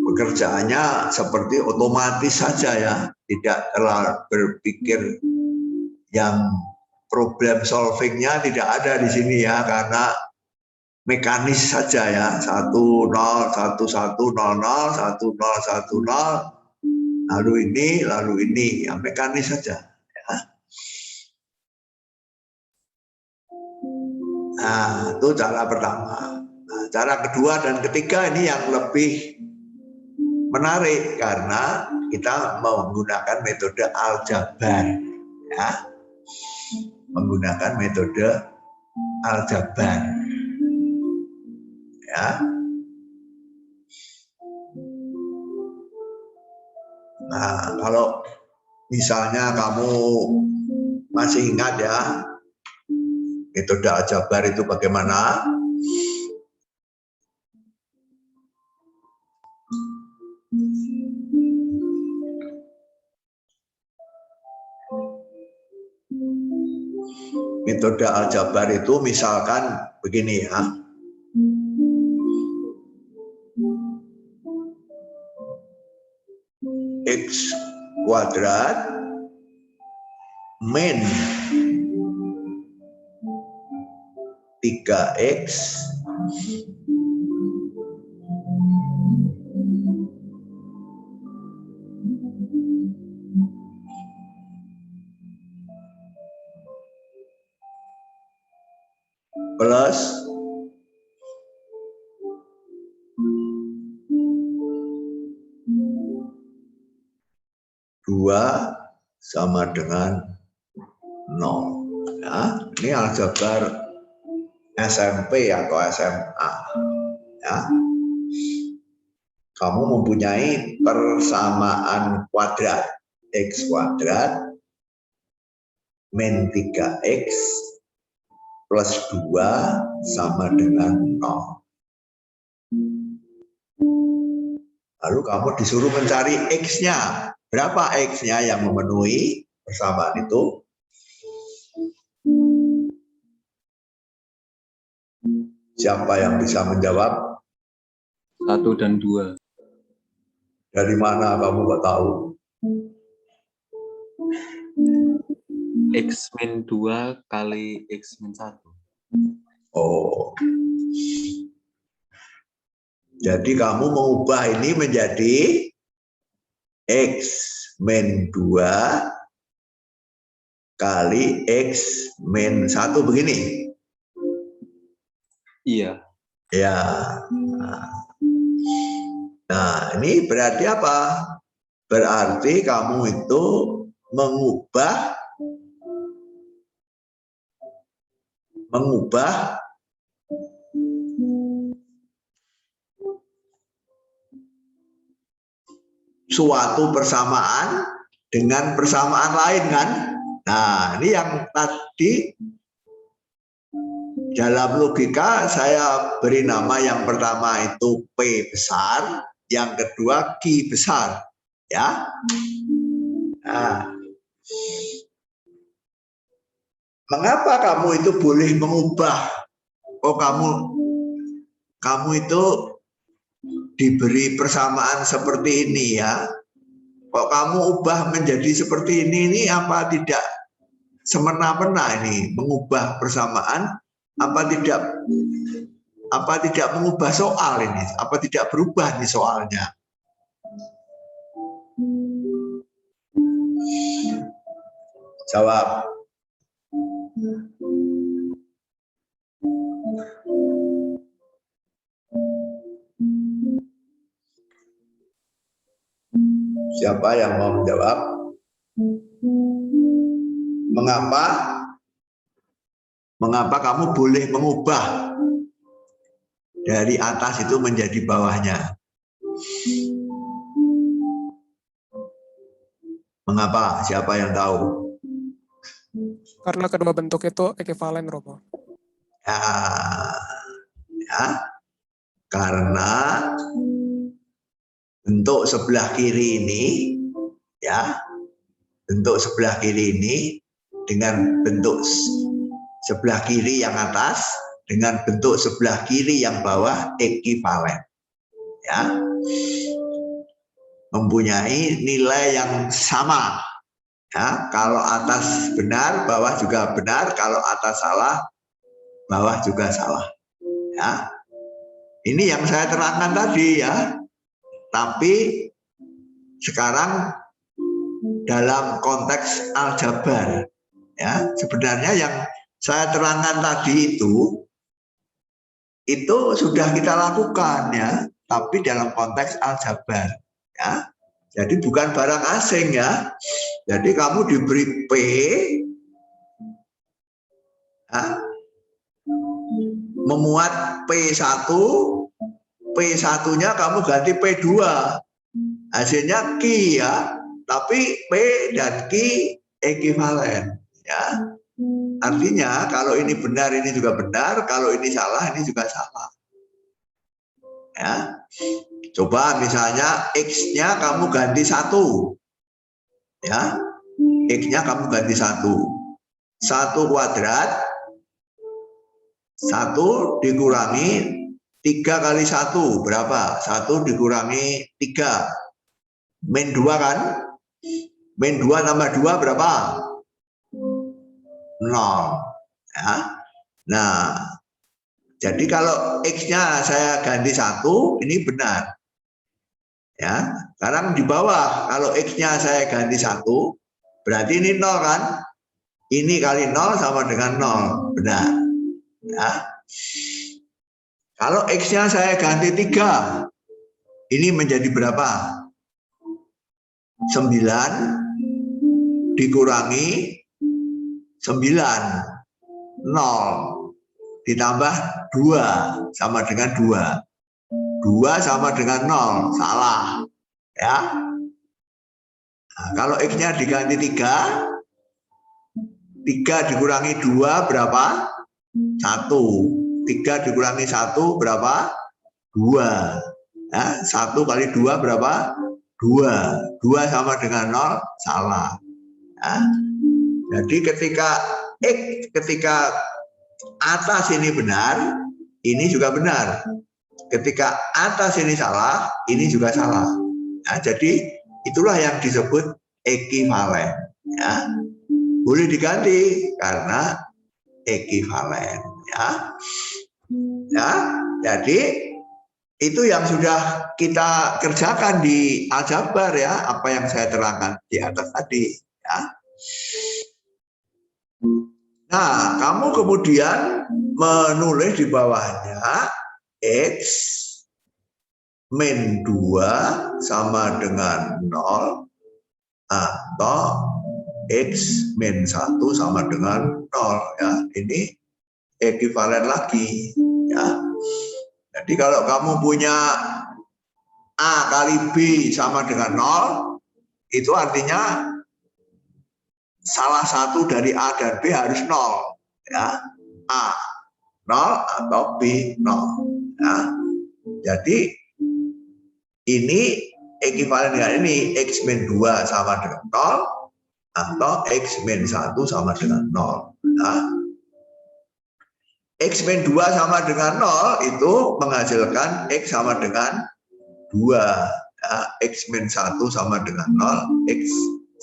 Speaker 1: pekerjaannya seperti otomatis saja ya, tidak terlalu berpikir yang problem solvingnya tidak ada di sini ya, karena mekanis saja ya, 1, 0, 1, 1, 0, 0, 1, 0, 1, 0, lalu ini, ya mekanis saja. Ya. Nah, itu cara pertama. Nah, cara kedua dan ketiga ini yang lebih menarik karena kita menggunakan metode aljabar, ya, menggunakan metode aljabar, ya. Nah, kalau misalnya kamu masih ingat ya metode aljabar itu bagaimana? Metode aljabar itu misalkan begini ya. X kuadrat min 3x plus 2 sama dengan 0. Ya, ini aljabar SMP atau SMA. Ya. Kamu mempunyai persamaan kuadrat x kuadrat min 3x plus 2 sama dengan 0. Lalu kamu disuruh mencari x-nya. Berapa x-nya yang memenuhi persamaan itu? Siapa yang bisa menjawab?
Speaker 3: 1 dan 2.
Speaker 1: Dari mana kamu nggak tahu?
Speaker 3: X min 2 kali X min 1.
Speaker 1: Oh. Jadi kamu mengubah ini menjadi X min 2 kali X min 1 begini.
Speaker 3: Iya.
Speaker 1: Ya. Nah, ini berarti apa? Berarti kamu itu mengubah suatu persamaan dengan persamaan lain kan? Nah, ini yang tadi dalam logika saya beri nama yang pertama itu P besar, yang kedua Q besar, ya. Nah, mengapa kamu itu boleh mengubah? Oh, kamu itu diberi persamaan seperti ini ya. Kok kamu ubah menjadi seperti ini apa tidak semena-mena ini mengubah persamaan? Apa tidak mengubah soal ini? Apa tidak berubah nih soalnya? Jawab. Siapa yang mau menjawab? Mengapa kamu boleh mengubah dari atas itu menjadi bawahnya? Mengapa? Siapa yang tahu?
Speaker 6: Karena kedua bentuk itu ekivalen, Romo.
Speaker 1: Ya, karena bentuk sebelah kiri ini, ya, bentuk sebelah kiri ini dengan bentuk sebelah kiri yang atas dengan bentuk sebelah kiri yang bawah ekivalen, ya, mempunyai nilai yang sama. Ya, kalau atas benar, bawah juga benar. Kalau atas salah, bawah juga salah. Ya, ini yang saya terangkan tadi ya. Tapi sekarang dalam konteks aljabar, ya, sebenarnya yang saya terangkan tadi itu sudah kita lakukan ya, tapi dalam konteks aljabar, ya. Jadi bukan barang asing ya. Jadi kamu diberi P, ya, memuat P1, P1-nya kamu ganti P2, hasilnya Q ya, tapi P dan Q ekivalen ya. Artinya kalau ini benar ini juga benar, kalau ini salah ini juga salah. Ya. Coba misalnya X-nya kamu ganti 1. Ya. X-nya kamu ganti 1. 1 kuadrat 1 dikurangi 3 kali 1 berapa? 1 dikurangi 3 min 2 kan? Min 2 tambah 2 berapa? 0 ya. Nah, jadi kalau X-nya saya ganti 1 ini benar ya. Sekarang di bawah kalau X-nya saya ganti 1 berarti ini 0 kan? Ini kali 0 sama dengan 0, benar ya. Kalau X-nya saya ganti 3, ini menjadi berapa? 9 dikurangi 9, 0 ditambah 2 sama dengan 2. 2 sama dengan 0, salah ya. Nah, kalau X-nya diganti 3 dikurangi 2 berapa? 1. 3 dikurangi 1 berapa? 2. Ya, 1 kali 2 berapa? 2. 2 sama dengan 0, salah. Ya. Jadi ketika atas ini benar, ini juga benar. Ketika atas ini salah, ini juga salah. Ya, jadi itulah yang disebut ekivalen. Ya. Boleh diganti karena ekivalen. Ya, jadi itu yang sudah kita kerjakan di aljabar ya, apa yang saya terangkan di atas tadi. Ya. Nah, kamu kemudian menulis di bawahnya X min 2 sama dengan 0 atau X min 1 sama dengan 0 ya. Ini ekivalen lagi ya. Jadi kalau kamu punya A kali B sama dengan 0, itu artinya salah satu dari A dan B harus 0, ya. A 0 atau B 0, ya. Jadi ini ekivalen dengan ini, X min 2 sama dengan 0 atau X min 1 sama dengan 0, ya. X min 2 sama dengan 0 itu menghasilkan X sama dengan 2, ya. X min 1 sama dengan 0, X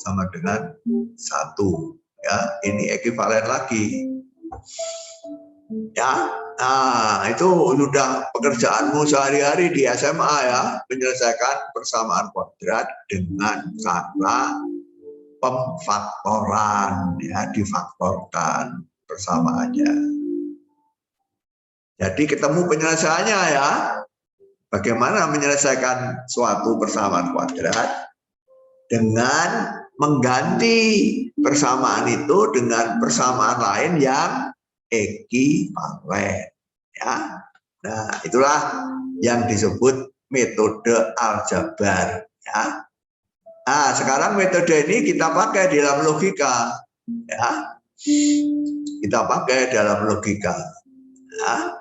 Speaker 1: sama dengan 1, ya. Ini ekivalen lagi, ya. Nah, itu sudah pekerjaanmu sehari-hari di SMA, ya, menyelesaikan persamaan kuadrat dengan cara pemfaktoran, ya, difaktorkan persamaannya. Jadi ketemu penyelesaiannya, ya. Bagaimana menyelesaikan suatu persamaan kuadrat dengan mengganti persamaan itu dengan persamaan lain yang ekivalen, ya. Nah, itulah yang disebut metode aljabar, ya. Nah, sekarang metode ini kita pakai dalam logika, ya. Kita pakai dalam logika, ya.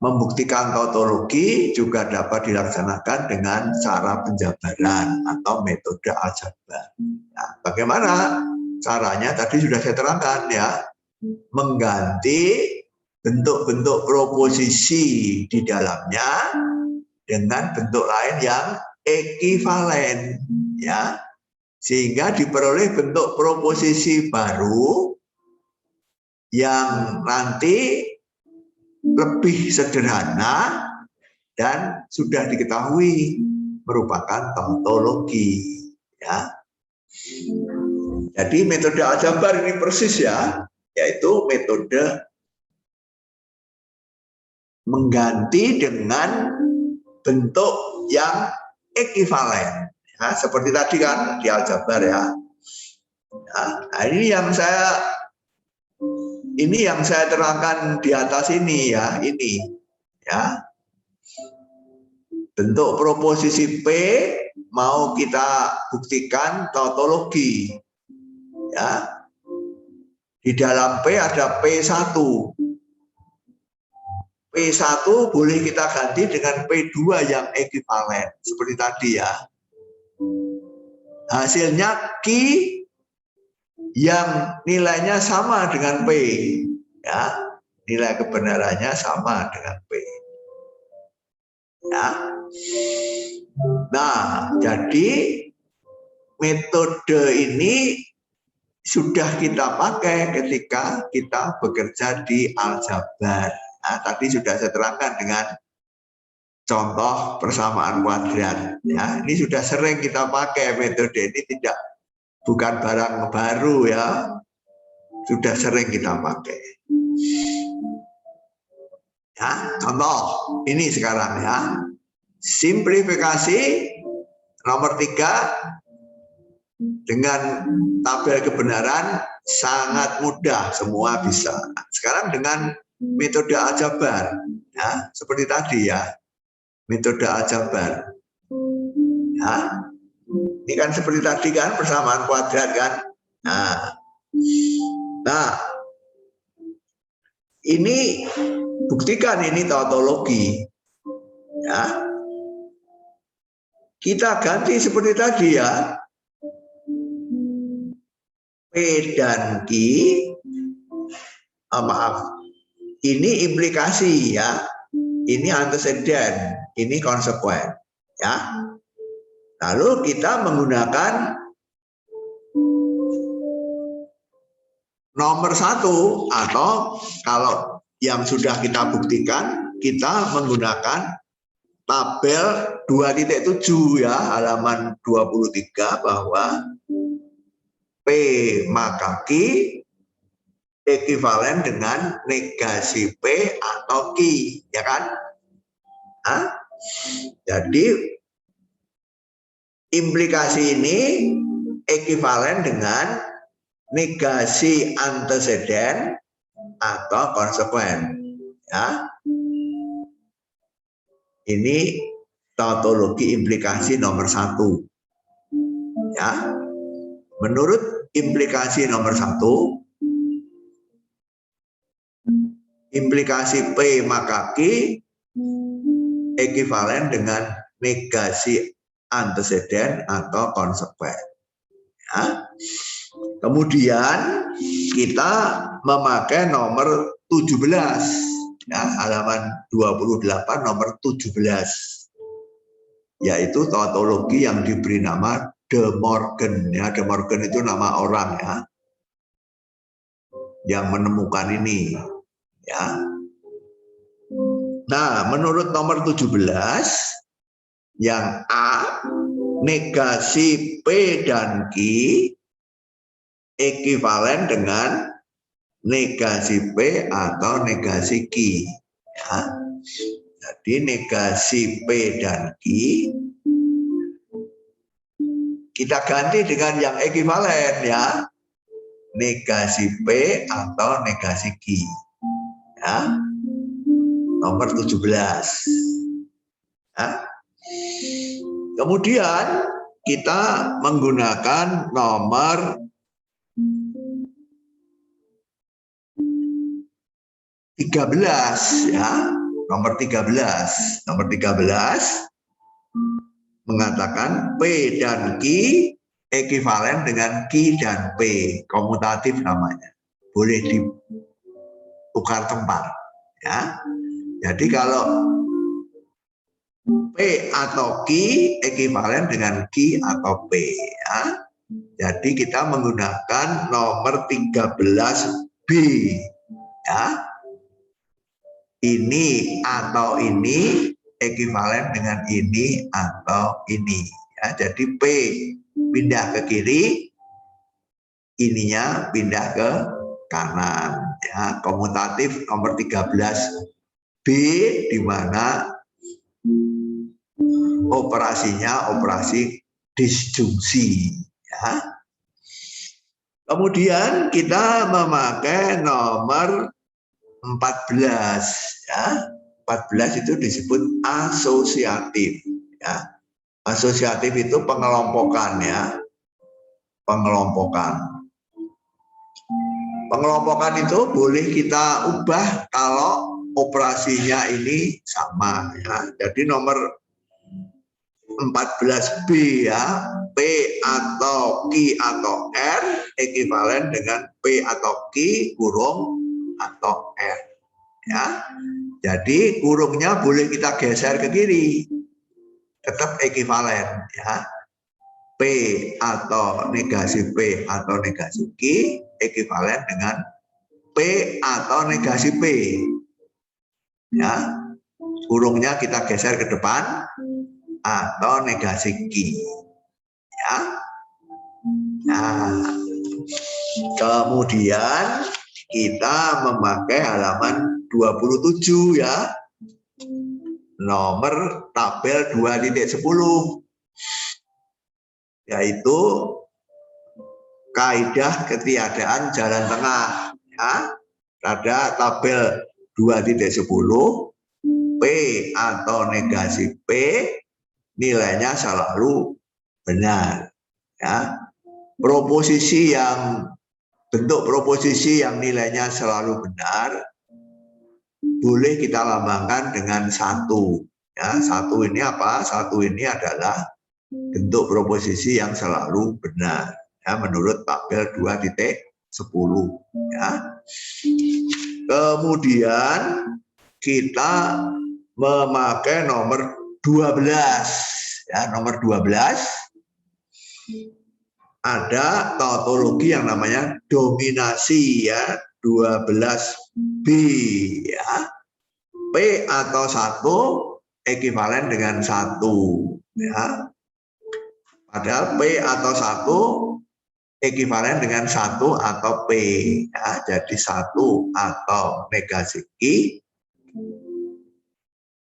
Speaker 1: Membuktikan tautologi juga dapat dilaksanakan dengan cara penjabaran atau metode aljabar. Nah, bagaimana caranya? Tadi sudah saya terangkan, ya. Mengganti bentuk-bentuk proposisi di dalamnya dengan bentuk lain yang ekivalen, ya. Sehingga diperoleh bentuk proposisi baru yang nanti lebih sederhana dan sudah diketahui merupakan tautologi, ya. Jadi metode aljabar ini persis, ya, yaitu metode mengganti dengan bentuk yang ekivalen, ya, seperti tadi kan di aljabar, ya. Nah, ini yang saya terangkan di atas ini, ya, ini, ya. Bentuk proposisi P mau kita buktikan tautologi, ya. Di dalam P ada P1. P1 boleh kita ganti dengan P2 yang ekivalen, seperti tadi, ya. Hasilnya Q yang nilainya sama dengan P, ya. Nilai kebenarannya sama dengan P, ya. Nah, jadi metode ini sudah kita pakai ketika kita bekerja di aljabar. Nah, tadi sudah saya terangkan dengan contoh persamaan kuadrat, ya. Ini sudah sering kita pakai metode ini, bukan barang baru, ya. Sudah sering kita pakai. Ya, contoh ini sekarang, ya. Simplifikasi nomor 3 dengan tabel kebenaran sangat mudah, semua bisa. Sekarang dengan metode aljabar, ya, seperti tadi, ya, metode aljabar, ya. Ini kan seperti tadi kan persamaan kuadrat kan. Nah, ini buktikan ini tautologi, ya. Kita ganti seperti tadi, ya. P dan Q, maaf, ini implikasi, ya. Ini anteseden, ini konsekuen, ya. Lalu kita menggunakan nomor 1, atau kalau yang sudah kita buktikan, kita menggunakan tabel 2.7, ya, halaman 23, bahwa P maka Q ekivalen dengan negasi P atau Q, ya kan? Jadi implikasi ini ekivalen dengan negasi anteseden atau konsekuen, ya. Ini tautologi implikasi nomor 1, ya. menurut implikasi nomor 1, implikasi P maka Q ekivalen dengan negasi anteseden atau konsekuen. Ya. Kemudian kita memakai nomor 17, ya, halaman 28 nomor 17, yaitu tautologi yang diberi nama De Morgan. Ya, De Morgan itu nama orang ya, yang menemukan ini. Ya. Nah, menurut nomor 17, yang A, negasi P dan Q ekivalen dengan negasi P atau negasi Q. Ya. Jadi negasi P dan Q kita ganti dengan yang ekivalen ya, negasi P atau negasi Q. Ya. Nomor 17. Ya. Kemudian kita menggunakan nomor 13 ya, nomor 13. Nomor 13 mengatakan P dan Q ekivalen dengan Q dan P, komutatif namanya. Boleh ditukar tempat ya. Jadi kalau P atau Q ekivalen dengan Q atau P ya. Jadi kita menggunakan nomor 13B ya. Ini atau ini ekivalen dengan ini atau ini ya. Jadi P pindah ke kiri, ininya pindah ke kanan ya. Komutatif nomor 13B di mana operasinya operasi disjungsi ya. Kemudian kita memakai nomor 14 ya. 14 itu disebut asosiatif ya. Asosiatif itu pengelompokan ya. Pengelompokan. Pengelompokan itu boleh kita ubah kalau operasinya ini sama ya. Jadi nomor 14B ya, P atau Q atau R ekivalen dengan P atau Q kurung atau R ya. Jadi kurungnya boleh kita geser ke kiri, tetap ekivalen ya. P atau negasi P atau negasi Q ekivalen dengan P atau negasi P ya. Kurungnya kita geser ke depan atau negasi Q ya. Nah, kemudian kita memakai halaman 27 ya, nomor tabel 2.10, yaitu kaidah ketiadaan jalan tengah ya. Pada tabel 2.10 P atau negasi P nilainya selalu benar ya. Proposisi yang bentuk proposisi yang nilainya selalu benar boleh kita lambangkan dengan 1 ya. 1 ini apa? 1 ini adalah bentuk proposisi yang selalu benar ya, menurut tabel 2.10 ya. Kemudian kita memakai nomor 12 ya. Nomor 12 ada tautologi yang namanya dominasi ya, 12B ya. P atau 1 ekivalen dengan 1 ya. Padahal P atau 1 ekivalen dengan 1 atau P ya. Jadi 1 atau negasi Q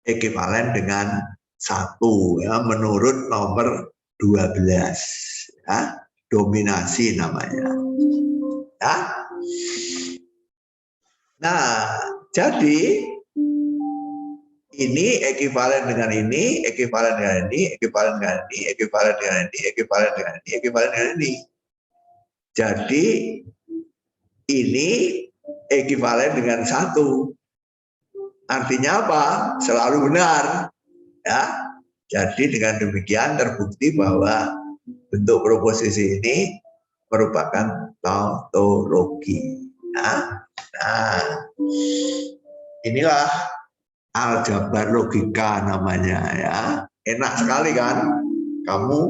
Speaker 1: ekivalen dengan 1 ya, menurut nomor 12 ya. Dominasi namanya ya. Nah, jadi ini ekivalen dengan ini, ekivalen dengan ini, ekivalen dengan ini, ekivalen dengan ini, ekivalen dengan ini, ekivalen dengan ini Jadi ini ekivalen dengan 1. Artinya apa? Selalu benar. Ya. Jadi dengan demikian terbukti bahwa bentuk proposisi ini merupakan tautologi. Nah, inilah aljabar logika namanya ya. Enak sekali kan? Kamu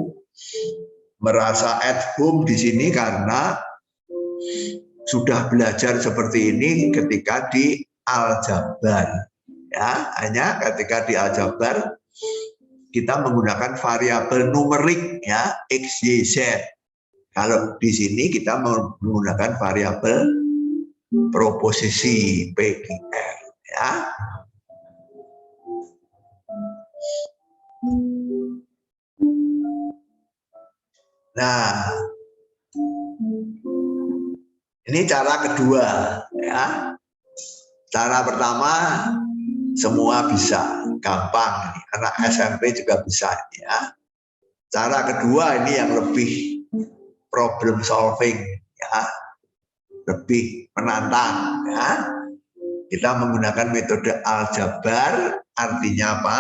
Speaker 1: merasa at home di sini karena sudah belajar seperti ini ketika di aljabar. Ya, hanya ketika di aljabar kita menggunakan variabel numerik ya, x, y, z. Kalau di sini kita menggunakan variabel proposisi p, q, r ya. Nah, ini cara kedua ya. Cara pertama semua bisa, gampang. Anak SMP juga bisa ya. Cara kedua ini yang lebih problem solving ya, lebih menantang ya. Kita menggunakan metode aljabar, artinya apa?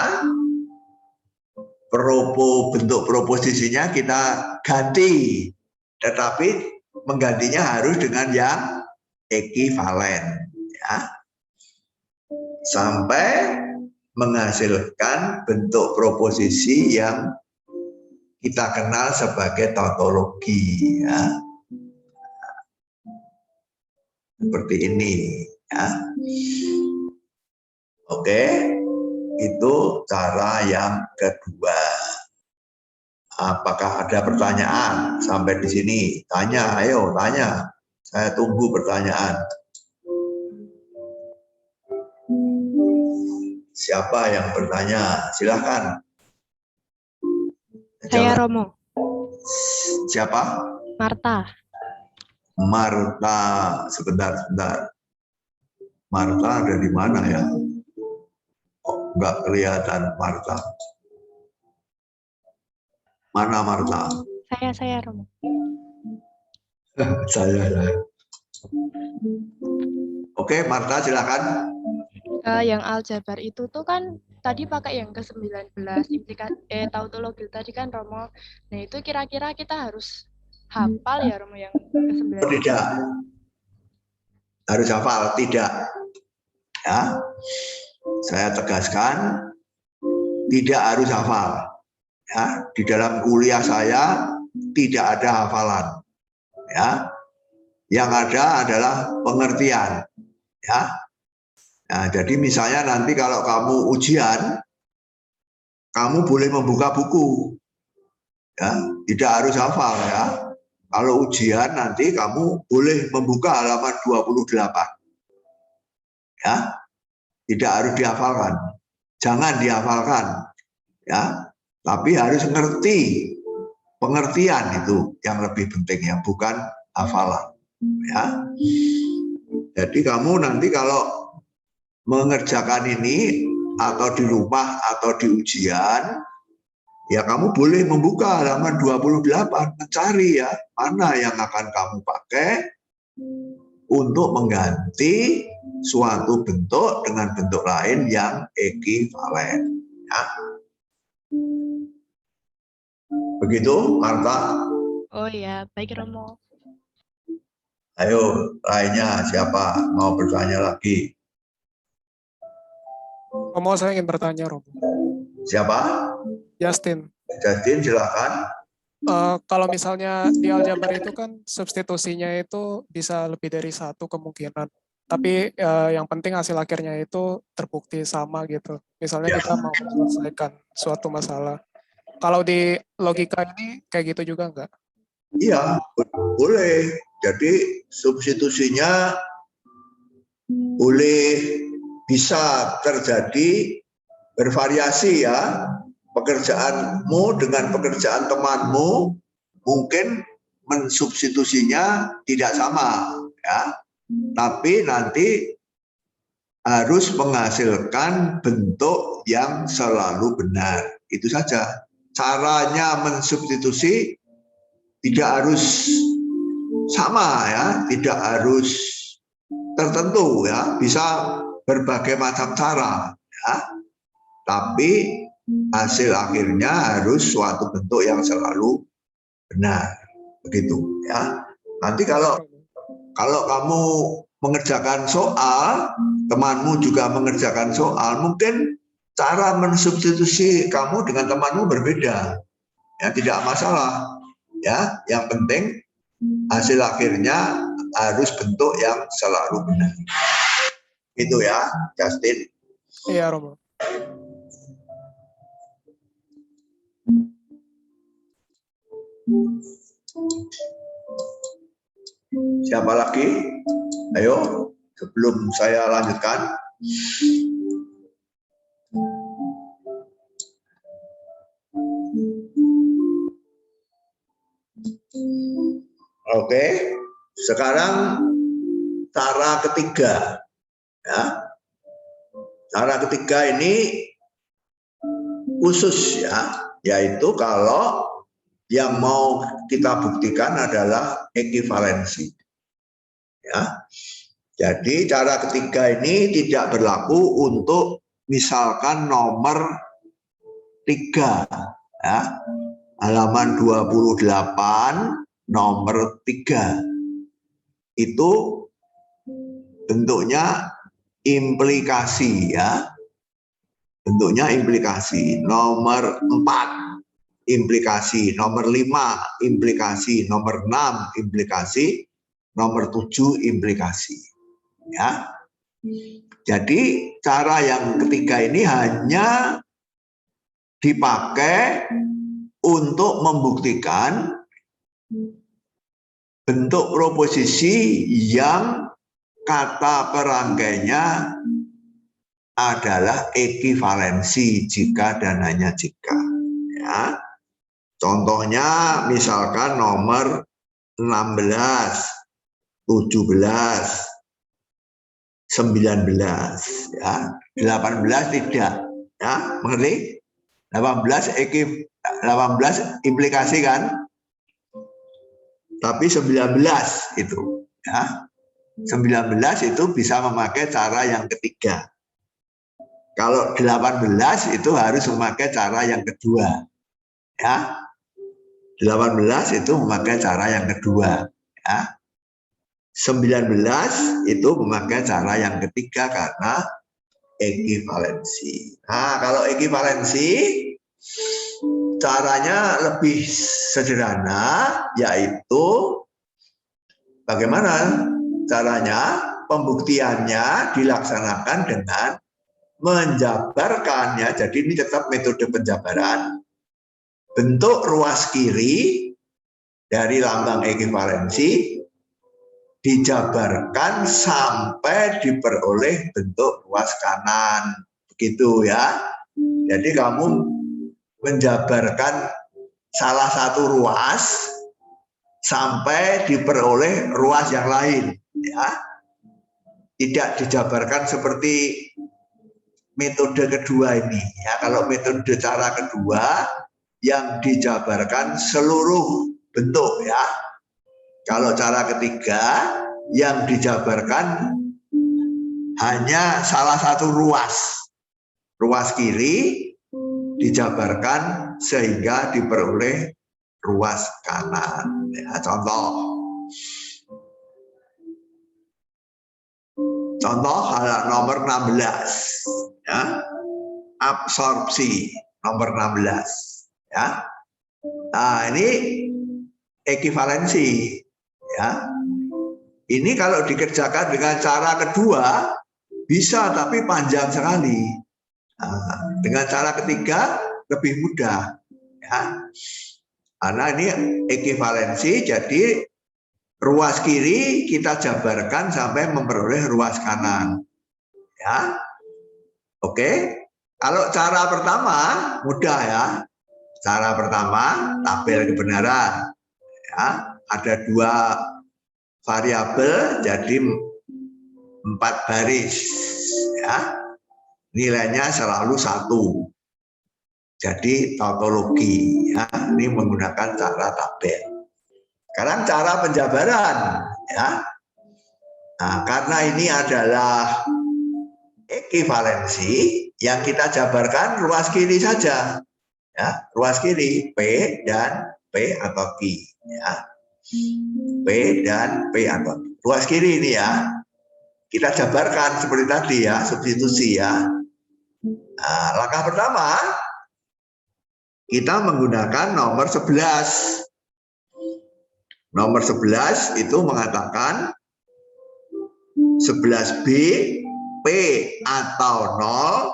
Speaker 1: Bentuk proposisinya kita ganti, tetapi menggantinya harus dengan yang ekivalen ya, sampai menghasilkan bentuk proposisi yang kita kenal sebagai tautologi ya, seperti ini ya. Oke, itu cara yang kedua. Apakah ada pertanyaan sampai di sini? Tanya, ayo tanya. Saya tunggu pertanyaan. Siapa yang bertanya? Silahkan.
Speaker 4: Saya Romo.
Speaker 1: Siapa?
Speaker 4: Marta.
Speaker 1: Marta. Sebentar. Marta ada di mana ya? Oh, enggak kelihatan Marta. Mana Marta?
Speaker 4: Saya Romo.
Speaker 1: Saya. Oke, Marta silakan.
Speaker 4: Yang aljabar itu tuh kan tadi pakai yang ke-19 tautologi tadi kan Romo. Nah, itu kira-kira kita harus hafal ya Romo yang ke-19?
Speaker 1: Tidak. Harus hafal, tidak. Ya. Saya tegaskan tidak harus hafal. Ya, di dalam kuliah saya tidak ada hafalan. Ya. Yang ada adalah pengertian. Ya. Nah, jadi misalnya nanti kalau kamu ujian, kamu boleh membuka buku. Ya, tidak harus hafal ya. Kalau ujian nanti kamu boleh membuka halaman 28. Ya. Tidak harus dihafalkan. Jangan dihafalkan. Ya. Tapi harus ngerti. Pengertian itu yang lebih penting ya, bukan hafalan. Ya. Jadi kamu nanti kalau mengerjakan ini atau di rumah atau di ujian, ya kamu boleh membuka halaman 28, mencari ya mana yang akan kamu pakai untuk mengganti suatu bentuk dengan bentuk lain yang ekivalen. Ya. Begitu, Marta?
Speaker 4: Oh ya, baik Romo.
Speaker 1: Ayo, lainnya siapa mau bertanya lagi?
Speaker 6: Romo, saya ingin bertanya, Romo.
Speaker 1: Siapa?
Speaker 6: Justin.
Speaker 1: Justin, silakan.
Speaker 6: Kalau misalnya di aljabar itu kan substitusinya itu bisa lebih dari satu kemungkinan. Tapi yang penting hasil akhirnya itu terbukti sama gitu. Misalnya kita mau menyelesaikan suatu masalah. Kalau di logika ini kayak gitu juga enggak?
Speaker 1: Iya, boleh. Jadi substitusinya boleh bisa terjadi bervariasi ya. Pekerjaanmu dengan pekerjaan temanmu mungkin mensubstitusinya tidak sama ya. Tapi nanti harus menghasilkan bentuk yang selalu benar. Itu saja. Caranya mensubstitusi tidak harus sama ya, tidak harus tertentu ya, bisa berbagai macam cara ya. Tapi hasil akhirnya harus suatu bentuk yang selalu benar, begitu ya. Nanti kalau kamu mengerjakan soal, temanmu juga mengerjakan soal, mungkin cara mensubstitusi kamu dengan temanmu berbeda. Ya, tidak masalah. Ya, yang penting hasil akhirnya harus bentuk yang selalu benar. Itu ya, Justin.
Speaker 6: Iya, Romo.
Speaker 1: Siapa lagi? Ayo, sebelum saya lanjutkan. Oke, sekarang cara ketiga. Ya. Cara ketiga ini khusus ya, yaitu kalau yang mau kita buktikan adalah ekivalensi. Ya. Jadi cara ketiga ini tidak berlaku untuk misalkan nomor 3 ya. Halaman 28 nomor 3. Itu bentuknya implikasi ya. Bentuknya implikasi. Nomor 4 implikasi, nomor 5 implikasi, nomor 6 implikasi, nomor 7 implikasi. Ya. Jadi cara yang ketiga ini hanya dipakai untuk membuktikan bentuk proposisi yang kata perangkainya adalah ekivalensi jika dan hanya jika. Ya. Contohnya misalkan nomor 16, 17, 19, ya. 18 tidak, ya, mengerti? 18 implikasi kan? Tapi 19 itu, ya. 19 itu bisa memakai cara yang ketiga. Kalau 18 itu harus memakai cara yang kedua. Ya. 18 itu memakai cara yang kedua. Ya. 19 itu memakai cara yang ketiga karena ekivalensi. Nah, kalau ekivalensi caranya lebih sederhana, yaitu bagaimana caranya? Pembuktiannya dilaksanakan dengan menjabarkannya. Jadi ini tetap metode penjabaran. Bentuk ruas kiri dari lambang ekivalensi dijabarkan sampai diperoleh bentuk ruas kanan. Begitu ya. Jadi kamu menjabarkan salah satu ruas sampai diperoleh ruas yang lain. Ya. Tidak dijabarkan seperti metode kedua ini. Ya, kalau metode cara kedua yang dijabarkan seluruh bentuk ya. Kalau cara ketiga yang dijabarkan hanya salah satu ruas. Ruas kiri dijabarkan sehingga diperoleh ruas kanan. Ya, contoh hal nomor 16 ya. Absorpsi nomor 16 ya. Nah, ini ekivalensi ya. Ini kalau dikerjakan dengan cara kedua bisa, tapi panjang sekali. Nah, dengan cara ketiga lebih mudah ya. Karena ini ekivalensi, jadi ruas kiri kita jabarkan sampai memperoleh ruas kanan. Ya. Oke. Kalau cara pertama mudah ya. Cara pertama tabel kebenaran. Ya, ada 2 variabel jadi 4 baris ya. Nilainya selalu 1. Jadi tautologi ya. Ini menggunakan cara tabel. Sekarang cara penjabaran, ya. Nah, karena ini adalah ekivalensi, yang kita jabarkan ruas kiri saja, ya, ruas kiri P dan P atau Q, ya. P dan P atau Q. Ruas kiri ini ya, kita jabarkan seperti tadi ya, substitusi ya. Nah, langkah pertama, kita menggunakan nomor 11. Nomor 11 itu mengatakan 11B P atau 0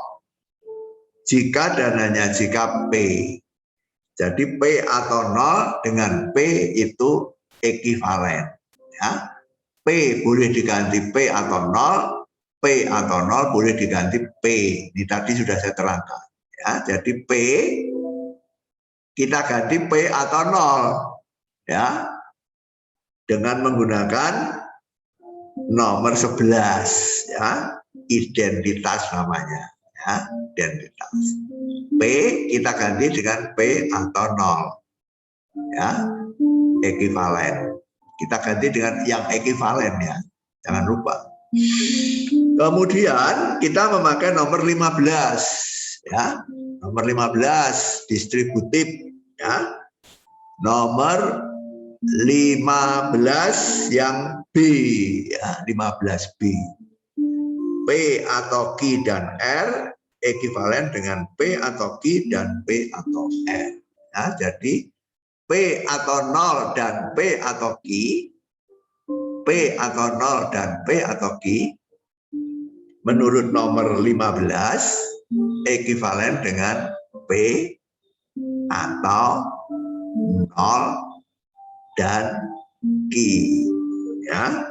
Speaker 1: jika dan hanya jika P. Jadi P atau 0 dengan P itu ekivalen. Ya. P boleh diganti P atau 0, P atau 0 boleh diganti P. Ini tadi sudah saya terangkan. Ya, jadi P kita ganti P atau 0. Ya, dengan menggunakan nomor 11, ya, identitas namanya, ya, identitas. P kita ganti dengan P atau 0, ya, ekivalen. Kita ganti dengan yang ekivalen ya, jangan lupa. Kemudian kita memakai nomor 15, ya, nomor 15 distributif, ya, nomor 15 yang B, ya, 15B. P atau Q dan R ekivalen dengan P atau Q dan P atau R. Ya, jadi P atau 0 dan P atau Q, P atau 0 dan P atau Q, menurut nomor 15 ekivalen dengan P atau 0 dan Q, ya,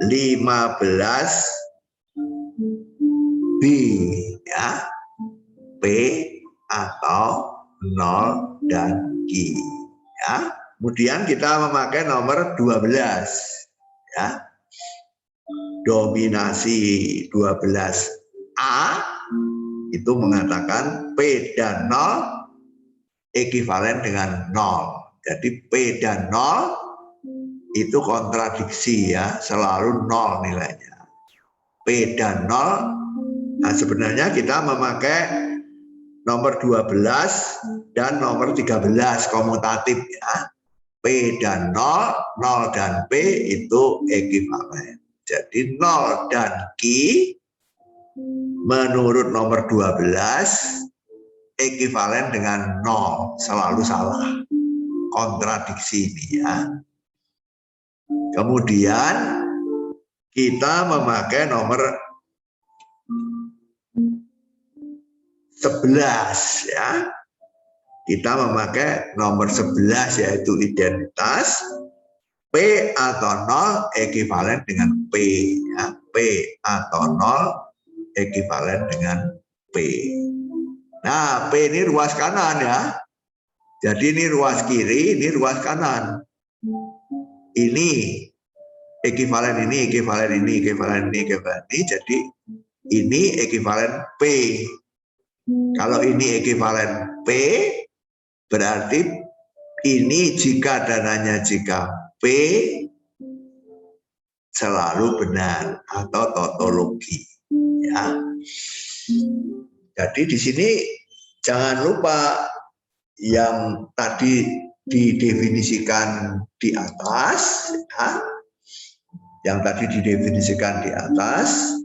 Speaker 1: 15 B, ya, P atau 0 dan Q, ya. Kemudian kita memakai nomor 12, ya, dominasi 12A itu mengatakan P dan 0 ekivalen dengan 0. Jadi P dan 0 itu kontradiksi ya, selalu 0 nilainya. P dan 0, nah sebenarnya kita memakai nomor 12 dan nomor 13 komutatif ya. P dan 0, 0 dan P itu ekivalen. Jadi 0 dan Q menurut nomor 12 ekivalen dengan 0, selalu salah. Kontradiksi ini ya. Kemudian kita memakai nomor 11 ya. Kita memakai nomor 11 yaitu identitas P atau 0 ekivalen dengan P ya. P atau 0 ekivalen dengan P. Nah, P ini ruas kanan ya. Jadi ini ruas kiri, ini ruas kanan. Ini ekivalen ini, ekivalen ini, ekivalen ini, ekivalen ini. Jadi ini ekivalen P. Kalau ini ekivalen P, berarti ini jika dan hanya jika P selalu benar atau tautologi. Ya. Jadi di sini jangan lupa yang tadi didefinisikan di atas, ya, yang tadi didefinisikan di atas,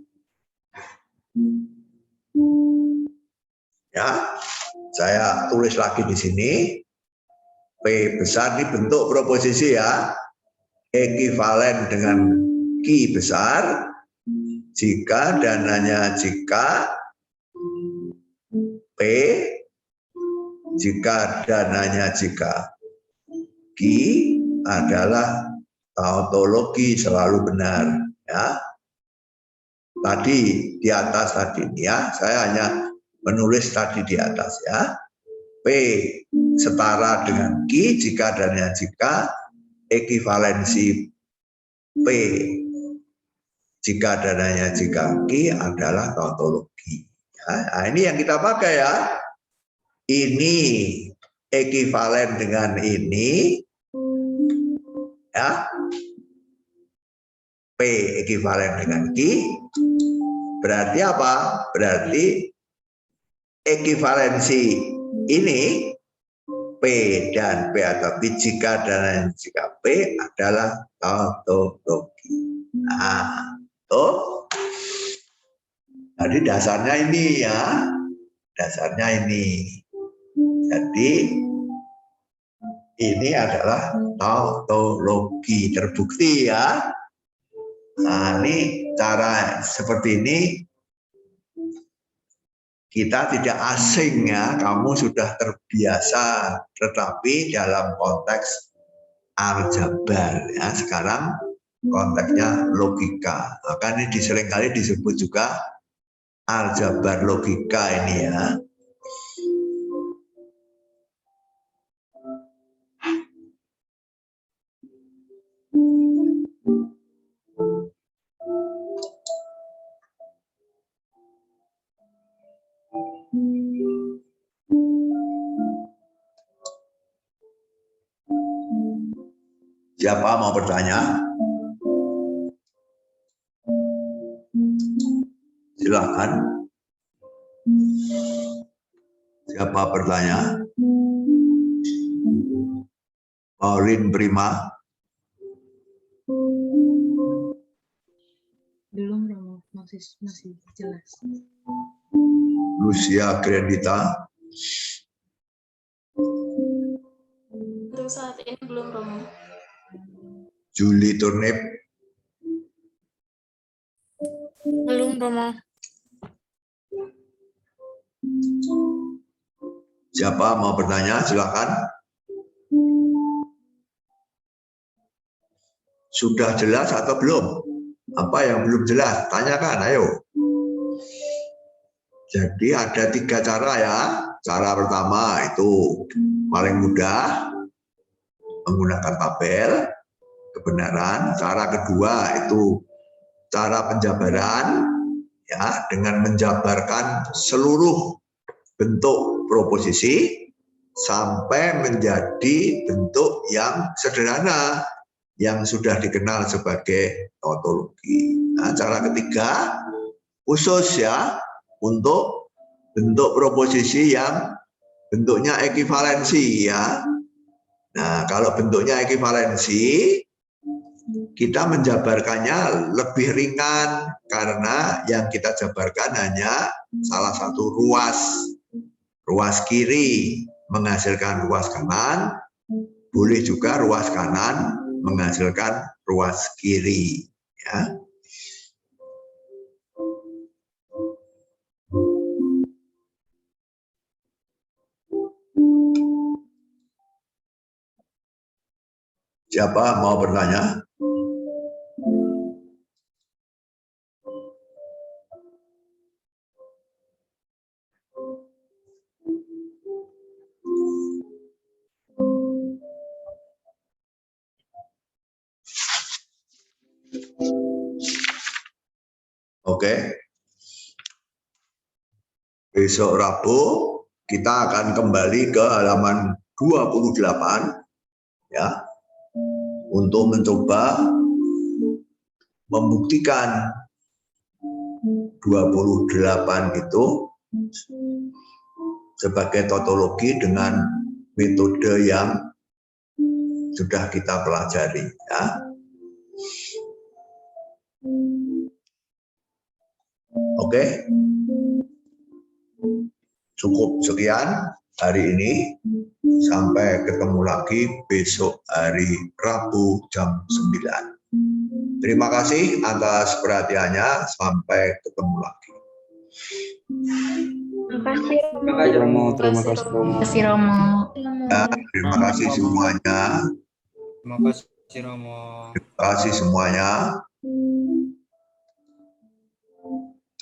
Speaker 1: ya, saya tulis lagi di sini. P besar ini bentuk proposisi ya, ekivalen dengan Q besar jika dan hanya jika P, jika dan hanya jika Q adalah tautologi selalu benar ya. Tadi di atas tadi ya, saya hanya menulis tadi di atas ya. P setara dengan Q jika dan hanya jika ekivalensi P jika dan hanya jika Q adalah tautologi. Ya, nah ini yang kita pakai ya. Ini ekivalen dengan ini Ya. P ekivalen dengan Q. Berarti apa? Berarti ekivalensi ini P dan P atau P jika dan jika P adalah tautologi. Nah, tuh. Jadi dasarnya ini ya. Dasarnya ini. Jadi ini adalah tautologi terbukti ya. Nah, ini cara seperti ini kita tidak asing ya, kamu sudah terbiasa, tetapi dalam konteks aljabar ya, sekarang konteksnya logika. Maka ini seringkali disebut juga aljabar logika ini ya. Siapa mau bertanya? Silakan. Siapa bertanya? Pauline Prima.
Speaker 5: Belum Romo, masih jelas.
Speaker 1: Lucia Grandita.
Speaker 7: Untuk saat ini belum Romo.
Speaker 1: Julie Turnip.
Speaker 7: Belum Romo.
Speaker 1: Siapa mau bertanya? Silakan. Sudah jelas atau belum? Apa yang belum jelas? Tanyakan, ayo. Jadi ada 3 cara ya. Cara pertama itu paling mudah, menggunakan tabel kebenaran. Cara kedua itu cara penjabaran, ya, dengan menjabarkan seluruh bentuk proposisi sampai menjadi bentuk yang sederhana yang sudah dikenal sebagai tautologi. Nah, cara ketiga khusus ya untuk bentuk proposisi yang bentuknya ekivalensi ya. Nah, kalau bentuknya ekivalensi, kita menjabarkannya lebih ringan karena yang kita jabarkan hanya salah satu ruas. Ruas kiri menghasilkan ruas kanan, boleh juga ruas kanan menghasilkan ruas kiri. Ya. Siapa mau bertanya? Oke. Besok Rabu kita akan kembali ke halaman 28 ya. Untuk mencoba membuktikan 28 itu sebagai tautologi dengan metode yang sudah kita pelajari ya. Oke. Cukup sekian hari ini. Sampai ketemu lagi besok hari Rabu jam 9. Terima kasih atas perhatiannya. Sampai ketemu lagi.
Speaker 2: Terima kasih Romo.
Speaker 3: Terima kasih Romo.
Speaker 7: Terima kasih Romo.
Speaker 1: Ya, terima kasih semuanya.
Speaker 8: Terima kasih Romo.
Speaker 1: Terima kasih semuanya.